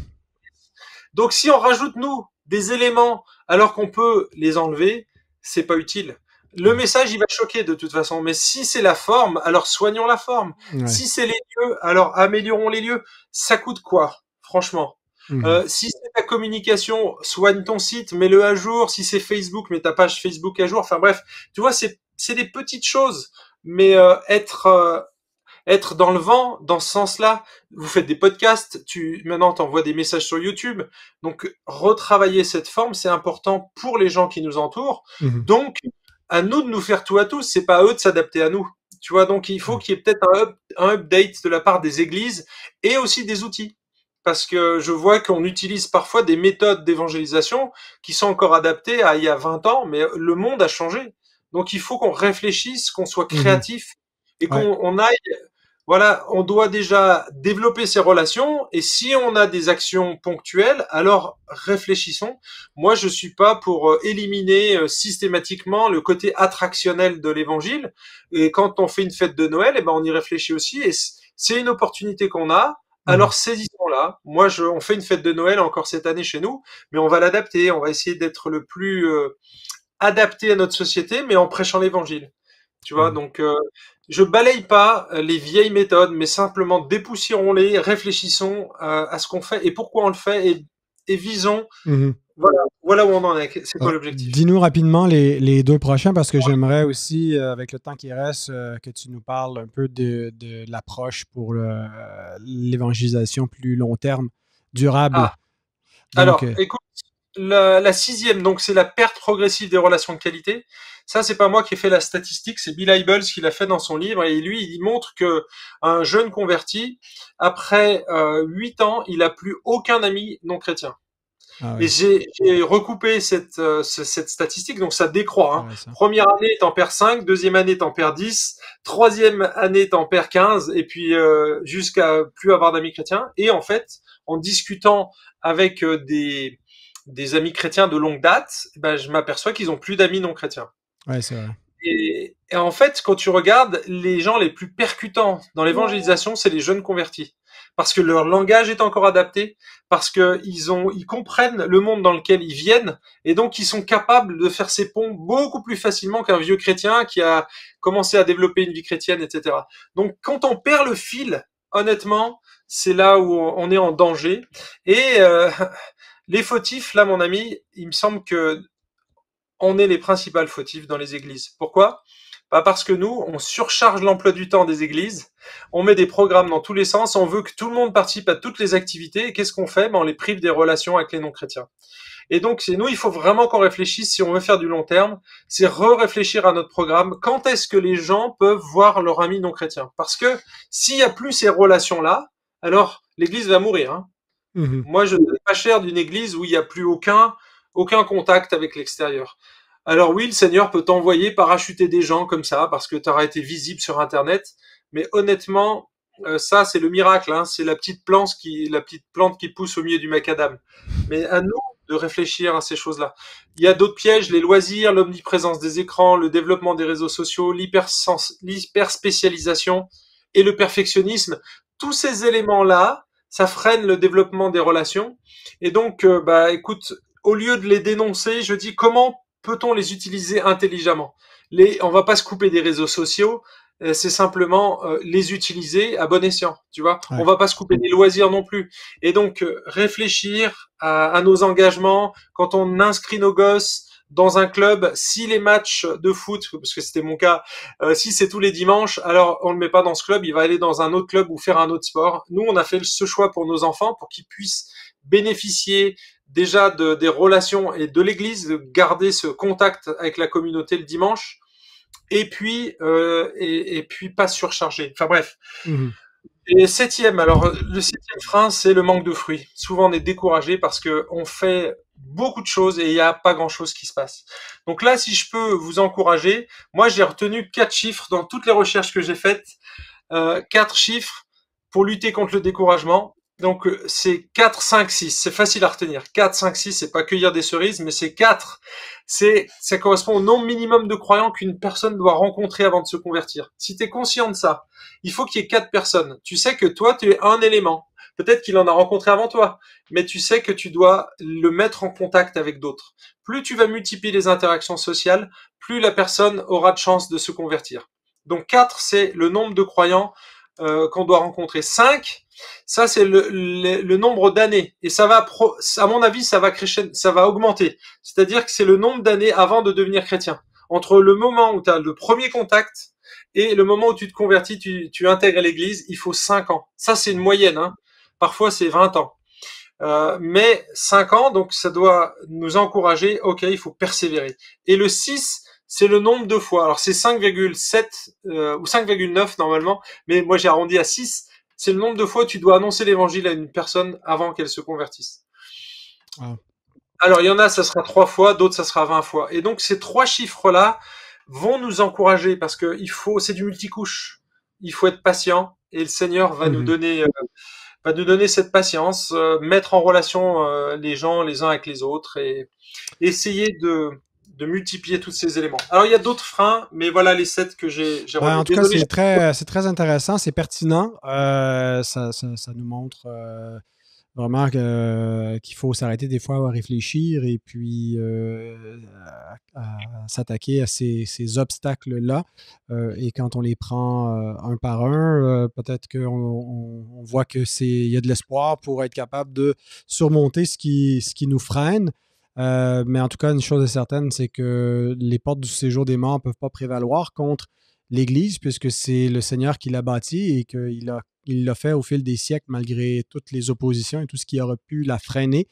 Donc si on rajoute nous des éléments alors qu'on peut les enlever, c'est pas utile. Le Ouais. message, il va choquer de toute façon. Mais si c'est la forme, alors soignons la forme. Ouais. Si c'est les lieux, alors améliorons les lieux. Ça coûte quoi, franchement? Mhm. Si c'est ta communication, soigne ton site, mets-le à jour. Si c'est Facebook, mets ta page Facebook à jour. Enfin bref, tu vois, c'est des petites choses, mais être dans le vent, dans ce sens-là. Vous faites des podcasts, maintenant t'envoies des messages sur YouTube. Donc retravailler cette forme, c'est important pour les gens qui nous entourent. Mhm. Donc à nous de nous faire tout à tous, c'est pas à eux de s'adapter à nous. Tu vois, donc il faut Ouais. qu'il y ait peut-être un update de la part des églises et aussi des outils. Parce que je vois qu'on utilise parfois des méthodes d'évangélisation qui sont encore adaptées à il y a 20 ans, mais le monde a changé. Donc il faut qu'on réfléchisse, qu'on soit Mhm. créatif et Ouais. qu'on aille, voilà, on doit déjà développer ces relations et si on a des actions ponctuelles, alors réfléchissons. Moi, je suis pas pour éliminer systématiquement le côté attractionnel de l'évangile. Et quand on fait une fête de Noël, eh ben on y réfléchit aussi et c'est une opportunité qu'on a. Mhm. Alors saisissons-la. Moi, on fait une fête de Noël encore cette année chez nous, mais on va l'adapter. On va essayer d'être le plus adapté à notre société, mais en prêchant l'évangile. Tu vois, Mhm. donc je balaye pas les vieilles méthodes, mais simplement dépoussiérons-les, réfléchissons à ce qu'on fait et pourquoi on le fait et visons. Mhm. Voilà où on en est. C'est quoi l'objectif? Dis-nous rapidement les deux prochains parce que j'aimerais aussi, avec le temps qui reste, que tu nous parles un peu de l'approche pour l'évangélisation plus long terme, durable. Ah, Donc, alors, écoute, la sixième, donc c'est la perte progressive des relations de qualité. Ça, c'est pas moi qui ai fait la statistique, c'est Bill Hybels qui l'a fait dans son livre et lui, il montre que un jeune converti, après 8 ans, il a plus aucun ami non chrétien. ah Et oui, j'ai recoupé cette statistique, donc ça décroît. Hein. intéressant. Première année, t'en perds 5, deuxième année, t'en perds 10, troisième année, t'en perds 15, et puis jusqu'à plus avoir d'amis chrétiens. Et en fait, en discutant avec des amis chrétiens de longue date, ben, je m'aperçois qu'ils ont plus d'amis non chrétiens. Oui, c'est vrai. Et en fait, quand tu regardes, les gens les plus percutants dans l'évangélisation, c'est les jeunes convertis. Parce que leur langage est encore adapté, parce qu'ils comprennent le monde dans lequel ils viennent, et donc ils sont capables de faire ces ponts beaucoup plus facilement qu'un vieux chrétien qui a commencé à développer une vie chrétienne, etc. Donc quand on perd le fil, honnêtement, c'est là où on est en danger. Et les fautifs, là, mon ami, il me semble que on est les principales fautifs dans les églises. Pourquoi? Bah parce que nous, on surcharge l'emploi du temps des églises, on met des programmes dans tous les sens, on veut que tout le monde participe à toutes les activités, et qu'est-ce qu'on fait? On les prive des relations avec les non-chrétiens. Et donc, c'est nous, il faut vraiment qu'on réfléchisse, si on veut faire du long terme, c'est réfléchir à notre programme. Quand est-ce que les gens peuvent voir leur ami non-chrétien? Parce que s'il n'y a plus ces relations-là, alors l'église va mourir. Hein. Mhm. Moi, je ne suis pas cher d'une église où il n'y a plus aucun contact avec l'extérieur. Alors oui, le Seigneur peut t'envoyer parachuter des gens comme ça parce que tu auras été visible sur Internet. Mais honnêtement, ça c'est le miracle. Hein, c'est la petite plante qui pousse au milieu du macadam. Mais à nous de réfléchir à ces choses-là. Il y a d'autres pièges, les loisirs, l'omniprésence des écrans, le développement des réseaux sociaux, l'hyperspécialisation et le perfectionnisme. Tous ces éléments-là, ça freine le développement des relations. Et donc, bah, écoute, au lieu de les dénoncer, je dis comment peut-on les utiliser intelligemment? On va pas se couper des réseaux sociaux, c'est simplement les utiliser à bon escient, tu vois. On Ouais. va pas se couper des loisirs non plus. Et donc réfléchir à nos engagements quand on inscrit nos gosses dans un club, si les matchs de foot, parce que c'était mon cas, si c'est tous les dimanches, alors on le met pas dans ce club, il va aller dans un autre club ou faire un autre sport. Nous, on a fait ce choix pour nos enfants, pour qu'ils puissent bénéficier déjà des relations et de l'église, de garder ce contact avec la communauté le dimanche, et puis pas surcharger. Enfin bref. Mhm. Et septième, alors le septième frein, c'est le manque de fruits. Souvent on est découragé parce que on fait beaucoup de choses et il n'y a pas grand-chose qui se passe. Donc là, si je peux vous encourager, moi j'ai retenu 4 chiffres dans toutes les recherches que j'ai faites, 4 chiffres pour lutter contre le découragement. Donc c'est 4, 5, 6. C'est facile à retenir. 4, 5, 6, c'est pas cueillir des cerises, mais c'est 4. Ça correspond au nombre minimum de croyants qu'une personne doit rencontrer avant de se convertir. Si tu es conscient de ça, il faut qu'il y ait 4 personnes. Tu sais que toi, tu es un élément. Peut-être qu'il en a rencontré avant toi, mais tu sais que tu dois le mettre en contact avec d'autres. Plus tu vas multiplier les interactions sociales, plus la personne aura de chance de se convertir. Donc 4, c'est le nombre de croyants qu'on doit rencontrer. 5, ça c'est le nombre d'années. Et ça va, à mon avis, ça va augmenter. C'est-à-dire que c'est le nombre d'années avant de devenir chrétien. Entre le moment où tu as le premier contact et le moment où tu te convertis, tu intègres l'église, il faut 5 ans. Ça c'est une moyenne, hein. Parfois c'est 20 ans. Mais 5 ans, donc ça doit nous encourager, ok, il faut persévérer. Et le 6, c'est le nombre de fois. Alors c'est 5,7 ou 5,9 normalement, mais moi j'ai arrondi à 6. C'est le nombre de fois où tu dois annoncer l'évangile à une personne avant qu'elle se convertisse. Ah. Alors il y en a, ça sera 3 fois, d'autres ça sera 20 fois. Et donc ces 3 chiffres-là vont nous encourager parce que c'est du multicouche. Il faut être patient et le Seigneur va nous donner cette patience, mettre en relation les gens les uns avec les autres et essayer de multiplier tous ces éléments. Alors il y a d'autres freins, mais voilà les 7 que j'ai relevés. En tout cas, c'est très intéressant, c'est pertinent. Ça nous montre vraiment qu'il faut s'arrêter des fois à réfléchir et puis à s'attaquer à ces obstacles-là. Et quand on les prend un par un, peut-être qu'on voit qu'il y a de l'espoir pour être capable de surmonter ce qui nous freine. Mais en tout cas, une chose est certaine, c'est que les portes du séjour des morts ne peuvent pas prévaloir contre l'Église, puisque c'est le Seigneur qui l'a bâtie et qu'il l'a fait au fil des siècles, malgré toutes les oppositions et tout ce qui aurait pu la freiner.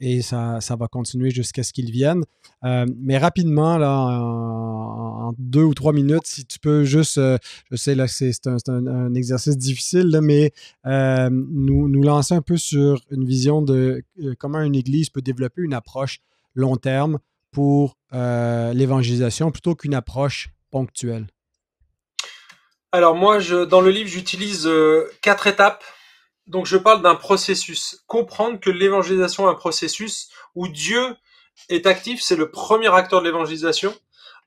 Et ça va continuer jusqu'à ce qu'il vienne. Mais rapidement, là, en 2 ou 3 minutes, si tu peux juste, je sais là que c'est un exercice difficile, là, mais nous lancer un peu sur une vision de comment une Église peut développer une approche long terme pour l'évangélisation plutôt qu'une approche ponctuelle. Alors moi, dans le livre, j'utilise 4 étapes. Donc je parle d'un processus. Comprendre que l'évangélisation est un processus où Dieu est actif, c'est le premier acteur de l'évangélisation.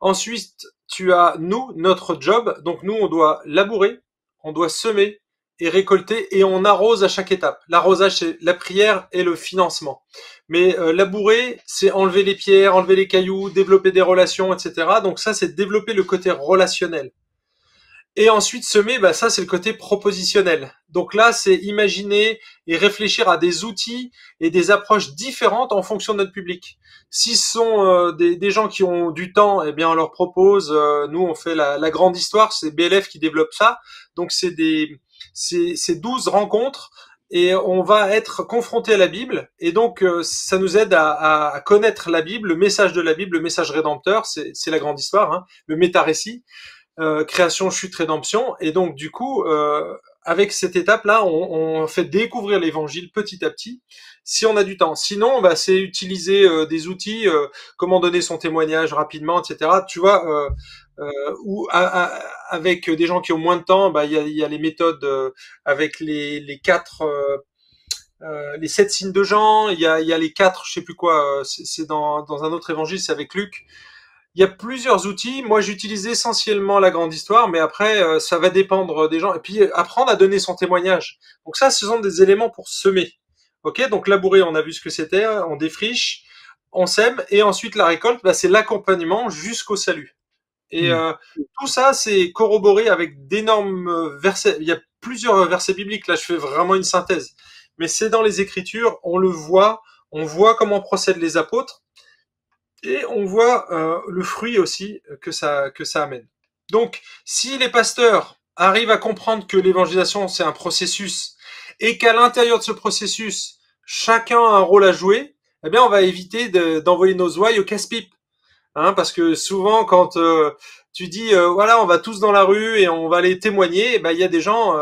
Ensuite, tu as notre job. Donc nous, on doit labourer, on doit semer et récolter et on arrose à chaque étape. L'arrosage, c'est la prière et le financement. Mais labourer, c'est enlever les pierres, enlever les cailloux, développer des relations, etc. Donc ça, c'est développer le côté relationnel. Et ensuite, semer, ça, c'est le côté propositionnel. Donc là, c'est imaginer et réfléchir à des outils et des approches différentes en fonction de notre public. Si ce sont des gens qui ont du temps, eh bien, on leur propose, nous, on fait la grande histoire, c'est BLF qui développe ça. Donc, c'est 12 rencontres et on va être confronté à la Bible. Et donc, ça nous aide à connaître la Bible, le message de la Bible, le message rédempteur, c'est la grande histoire, hein, le méta-récit. Création, chute, rédemption. Et donc, du coup, avec cette étape-là, on fait découvrir l'évangile petit à petit, si on a du temps. Sinon, c'est utiliser des outils, comment donner son témoignage rapidement, etc. Tu vois, ou avec des gens qui ont moins de temps, il y a les méthodes avec les 4... les 7 signes de Jean, il y a les 4, je sais plus quoi, c'est dans un autre évangile, c'est avec Luc. Il y a plusieurs outils. Moi, j'utilise essentiellement la grande histoire, mais après, ça va dépendre des gens. Et puis, apprendre à donner son témoignage. Donc ça, ce sont des éléments pour semer. Ok, donc labourer, on a vu ce que c'était, on défriche, on sème, et ensuite la récolte, c'est l'accompagnement jusqu'au salut. Et tout ça, c'est corroboré avec d'énormes versets. Il y a plusieurs versets bibliques. Là, je fais vraiment une synthèse. Mais c'est dans les Écritures, on voit comment procèdent les apôtres. Et on voit le fruit aussi que ça amène. Donc, si les pasteurs arrivent à comprendre que l'évangélisation, c'est un processus, et qu'à l'intérieur de ce processus, chacun a un rôle à jouer, eh bien, on va éviter d'envoyer nos ouailles au casse-pipe. Hein, parce que souvent, quand tu dis, voilà, on va tous dans la rue et on va aller témoigner, il y a des gens,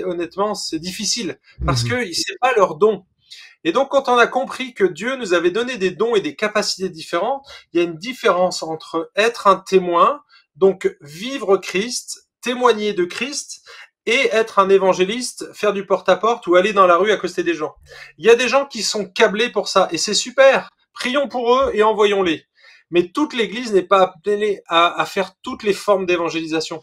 honnêtement, c'est difficile, parce que c'est pas leur don. Et donc, quand on a compris que Dieu nous avait donné des dons et des capacités différentes, il y a une différence entre être un témoin, donc vivre Christ, témoigner de Christ, et être un évangéliste, faire du porte-à-porte ou aller dans la rue accoster des gens. Il y a des gens qui sont câblés pour ça et c'est super. Prions pour eux et envoyons-les. Mais toute l'Église n'est pas appelée à faire toutes les formes d'évangélisation.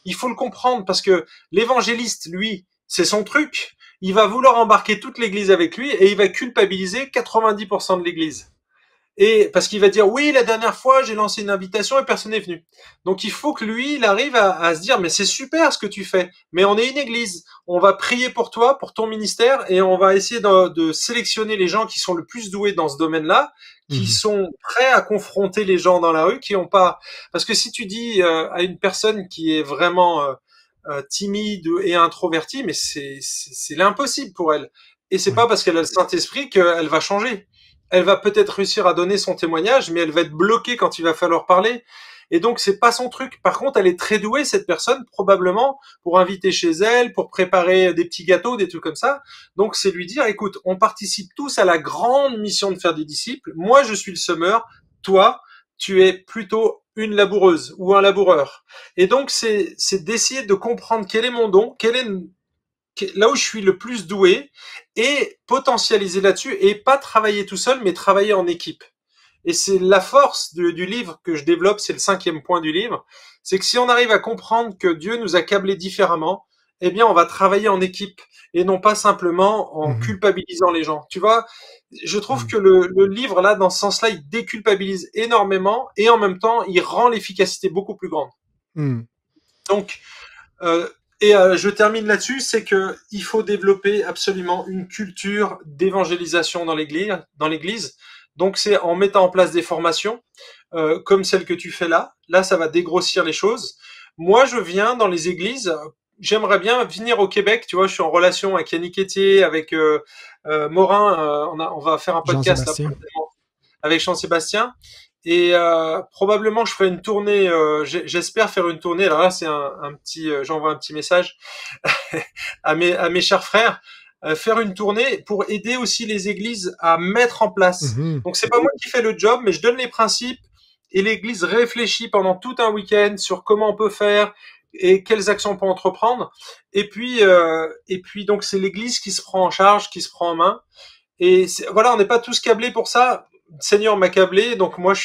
Il faut le comprendre parce que l'évangéliste, lui, c'est son truc. Il va vouloir embarquer toute l'Église avec lui et il va culpabiliser 90% de l'Église. Et parce qu'il va dire oui, la dernière fois j'ai lancé une invitation et personne n'est venu. Donc il faut que lui, il arrive à se dire mais c'est super ce que tu fais. Mais on est une église, on va prier pour toi, pour ton ministère, et on va essayer de sélectionner les gens qui sont le plus doués dans ce domaine-là, qui Mhm. sont prêts à confronter les gens dans la rue, qui ont pas. Parce que si tu dis à une personne qui est vraiment timide et introvertie, mais c'est l'impossible pour elle. Et c'est Ouais. pas parce qu'elle a le Saint-Esprit qu'elle va changer. Elle va peut-être réussir à donner son témoignage, mais elle va être bloquée quand il va falloir parler. Et donc, c'est pas son truc. Par contre, elle est très douée, cette personne, probablement, pour inviter chez elle, pour préparer des petits gâteaux, des trucs comme ça. Donc, c'est lui dire, écoute, on participe tous à la grande mission de faire des disciples. Moi, je suis le semeur. Toi, tu es plutôt une laboureuse ou un laboureur. Et donc, c'est d'essayer de comprendre quel est mon don, quel est là où je suis le plus doué et potentialiser là-dessus et pas travailler tout seul, mais travailler en équipe. Et c'est la force du livre que je développe, c'est le 5e point du livre, c'est que si on arrive à comprendre que Dieu nous a câblés différemment, eh bien on va travailler en équipe et non pas simplement en Mhm. culpabilisant les gens. Tu vois, je trouve Ouais. que le livre là, dans ce sens-là, il déculpabilise énormément et en même temps, il rend l'efficacité beaucoup plus grande. Mhm. Donc, euh, je termine là-dessus, c'est que il faut développer absolument une culture d'évangélisation dans l'Église. Dans l'Église. Donc c'est en mettant en place des formations comme celle que tu fais là. Là, ça va dégrossir les choses. Moi, je viens dans les églises. J'aimerais bien venir au Québec. Tu vois, je suis en relation avec Yannick Etier, avec Morin. On va faire un podcast là Jean-Sébastien. prochainement avec Jean-Sébastien. Et probablement je ferai une tournée. J'espère faire une tournée. Alors là, c'est un petit. J'envoie un petit message à mes chers frères. Faire une tournée pour aider aussi les églises à mettre en place. Mhm. Donc c'est pas moi qui fais le job, mais je donne les principes et l'église réfléchit pendant tout un week-end sur comment on peut faire et quelles actions on peut entreprendre. Et puis donc c'est l'église qui se prend en charge, qui se prend en main. Et voilà, on n'est pas tous câblés pour ça. Le Seigneur m'a câblé, donc moi je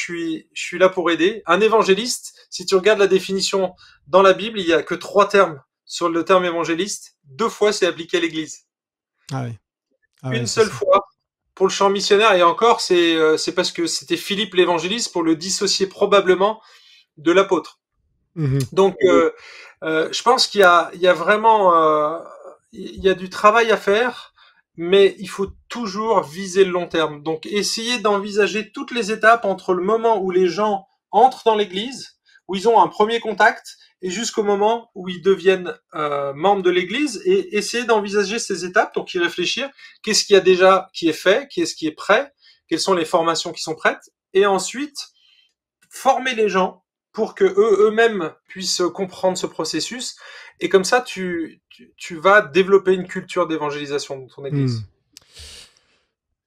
suis là pour aider. Un évangéliste, si tu regardes la définition dans la Bible, il y a que 3 termes sur le terme évangéliste. 2 fois c'est appliqué à l'Église. Ah ouais. Ah ouais, Une c'est seule ça. fois pour le champ missionnaire et encore c'est parce que c'était Philippe l'évangéliste pour le dissocier probablement de l'apôtre. Mhm. Donc je pense il y a vraiment il y a du travail à faire, mais il faut toujours viser le long terme. Donc essayer d'envisager toutes les étapes entre le moment où les gens entrent dans l'église, où ils ont un premier contact, et jusqu'au moment où ils deviennent membres de l'église, et essayer d'envisager ces étapes, donc y réfléchir, qu'est-ce qu'il y a déjà qui est fait, qu'est-ce qui est prêt, quelles sont les formations qui sont prêtes, et ensuite former les gens pour que eux-mêmes puissent comprendre ce processus. Et comme ça, tu vas développer une culture d'évangélisation dans ton Hmm. église.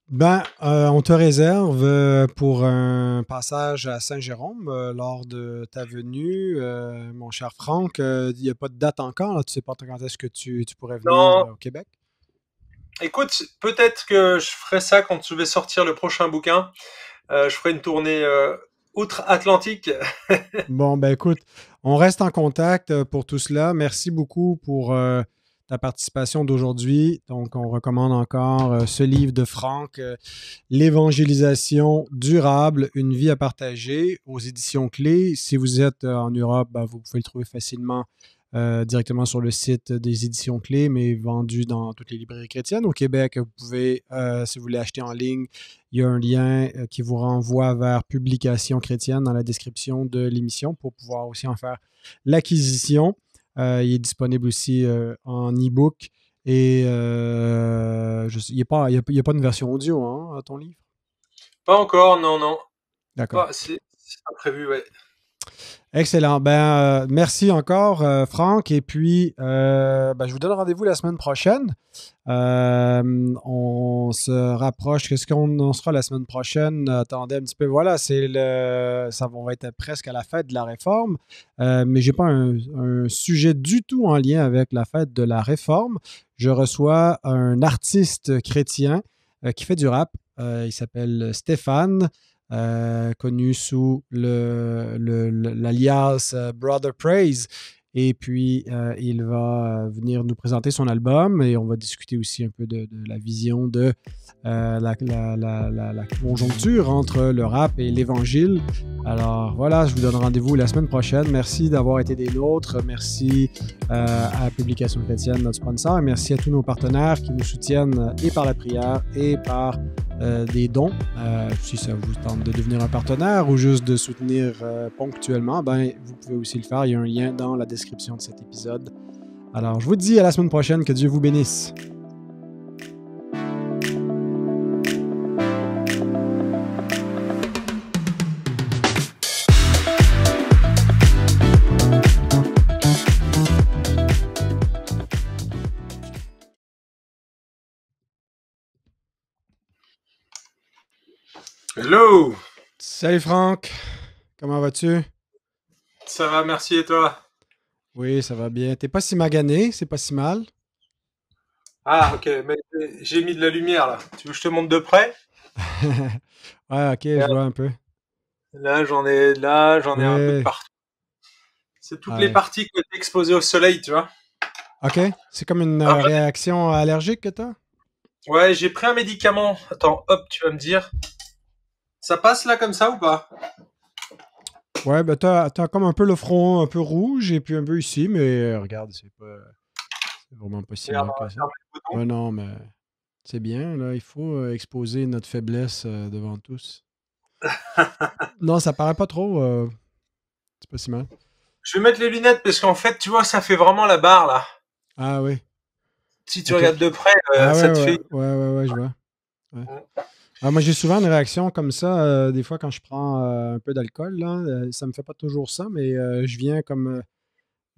Ben, on te réserve pour un passage à Saint-Jérôme lors de ta venue, mon cher Franck. Il n'y a pas de date encore, là. Tu sais pas quand est-ce que tu pourrais venir Non, au Québec? écoute, peut-être que je ferai ça quand je vais sortir le prochain bouquin. Je ferai une tournée outre-Atlantique. Bon, ben écoute, on reste en contact pour tout cela. Merci beaucoup pour ta participation d'aujourd'hui. Donc, on recommande encore ce livre de Franck, L'évangélisation durable, une vie à partager aux éditions Clés. Si vous êtes en Europe, ben, vous pouvez le trouver facilement directement sur le site des éditions Clés, mais vendu dans toutes les librairies chrétiennes. Au Québec, vous pouvez, si vous voulez acheter en ligne, il y a un lien qui vous renvoie vers Publications chrétiennes dans la description de l'émission pour pouvoir aussi en faire l'acquisition. Il est disponible aussi en e-book et il n'y a, il y a pas une version audio hein, à ton livre? Pas encore, non, non. D'accord. Pas, c'est pas prévu, ouais. Excellent. Ben, merci encore, Franck. Et puis, ben, je vous donne rendez-vous la semaine prochaine. On se rapproche. Qu'est-ce qu'on sera la semaine prochaine? Attendez un petit peu. Voilà, on va être presque à la fête de la Réforme. Mais j'ai pas un sujet du tout en lien avec la fête de la Réforme. Je reçois un artiste chrétien qui fait du rap. Il s'appelle Stéphane. Connu sous l'alias Brother Praise. Et puis, il va venir nous présenter son album et on va discuter aussi un peu de la vision de la conjoncture entre le rap et l'évangile. Alors voilà, je vous donne rendez-vous la semaine prochaine. Merci d'avoir été des nôtres. Merci à Publication Chrétienne, notre sponsor. Et merci à tous nos partenaires qui nous soutiennent et par la prière et par des dons. Si ça vous tente de devenir un partenaire ou juste de soutenir ponctuellement, ben, vous pouvez aussi le faire. Il y a un lien dans la description de cet épisode. Alors, je vous dis à la semaine prochaine. Que Dieu vous bénisse. Hello! Salut Franck, comment vas-tu? Ça va, merci, et toi? Oui, ça va bien. T'es pas si magané, c'est pas si mal. Ah, ok, mais j'ai mis de la lumière là. Tu veux que je te montre de près? Ouais, ok, je vois un peu. Là, j'en ai un peu de Ouais, partout. C'est toutes les ouais. parties qui ont été exposées au soleil, tu vois. Ok, c'est comme une Ah, réaction allergique que t'as? ouais, j'ai pris un médicament. Attends, hop, tu vas me dire. Ça passe là comme ça ou pas? Ouais, ben t'as comme un peu le front un peu rouge et puis un peu ici, mais regarde, c'est vraiment pas si Regarde, mal on que va ça. fermer le bouton. Ouais, non, mais c'est bien, là, il faut exposer notre faiblesse devant tous. Non, ça paraît pas trop, c'est pas si mal. Je vais mettre les lunettes parce qu'en fait, tu vois, ça fait vraiment la barre là. Ah oui, Si tu ok. regardes de près, Ah ça ouais, te ouais, fait. ouais, je vois. Ouais. Ah, moi, j'ai souvent une réaction comme ça, des fois quand je prends un peu d'alcool, là, ça me fait pas toujours ça, mais je viens comme,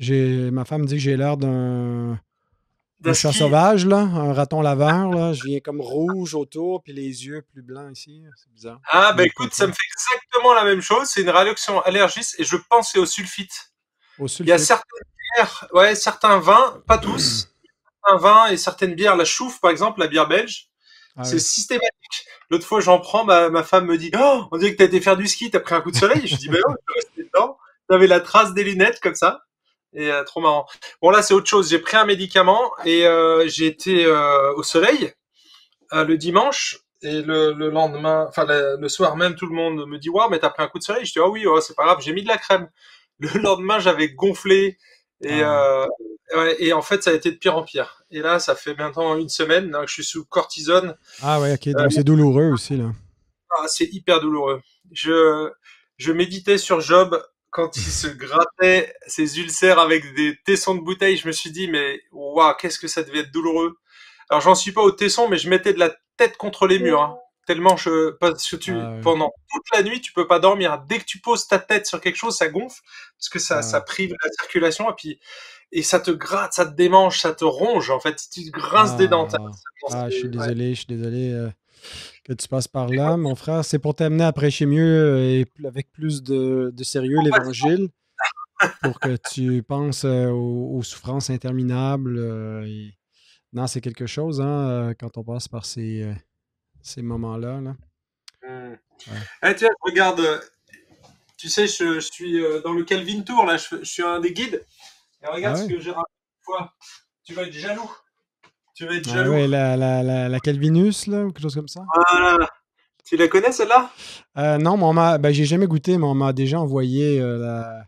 ma femme dit que j'ai l'air d'un D'un chat ski. sauvage, là, un raton laveur, là. Je viens comme rouge autour, puis les yeux plus blancs ici. C'est bizarre. Ah, bah Mais écoute, ça comprends. me fait exactement la même chose. C'est une réaction allergique et je pense que c'est au sulfite. Au Il y a sulfite. certaines bières, ouais, certains vins, pas tous, certains vins et certaines bières, la chouffe par exemple, la bière belge, Ah c'est oui. systématique. L'autre fois, j'en prends, ma femme me dit, oh, on dirait que t'as été faire du ski, t'as pris un coup de soleil. Je dis, ben non, je suis resté dedans. J'avais la trace des lunettes comme ça. Et trop marrant. Bon là, c'est autre chose. J'ai pris un médicament et j'ai été au soleil le dimanche. Et le lendemain, enfin le soir même, tout le monde me dit, waouh, mais t'as pris un coup de soleil. Je dis, ah oui, ouais, c'est pas grave, j'ai mis de la crème. Le lendemain, j'avais gonflé et, Ah. ouais, et en fait, ça a été de pire en pire. Et là, ça fait maintenant une semaine là, que je suis sous cortisone. Ah ouais, ok. Euh, Donc c'est douloureux aussi, là. c'est hyper douloureux. Je méditais sur Job quand il se grattait ses ulcères avec des tessons de bouteille. Je me suis dit, mais waouh, qu'est-ce que ça devait être douloureux. Alors, j'en suis pas au tesson, mais je mettais de la tête contre les murs. Hein. Tellement parce que Ah ouais. pendant toute la nuit, tu peux pas dormir. Dès que tu poses ta tête sur quelque chose, ça gonfle parce que ça Ah. prive la circulation et ça te gratte, ça te démange, ça te ronge. En fait, tu te grinces des dents. Ah. Ah, Ouais. je suis désolé que tu passes par là, mon frère. C'est pour t'amener à prêcher mieux avec plus de sérieux l'Évangile, pour que tu penses aux souffrances interminables. Non, c'est quelque chose, hein, quand on passe par ces moments-là, là. Hmm. Ouais. Ah, tiens, regarde, tu sais, je suis dans le Calvin Tour, là, je suis un des guides. Et Ah regarde ce ouais? que j'ai raconté. Toi, tu vas être jaloux. Tu vas être Ah jaloux. ouais, la Calvinus, là, ou quelque chose comme ça? Voilà. Tu la connais, celle-là? Non, mais ben, j'ai jamais goûté, mais on m'a déjà envoyé Alors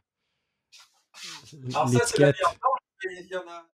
ça, c'est la bière l'étiquette. blanche. Il y en a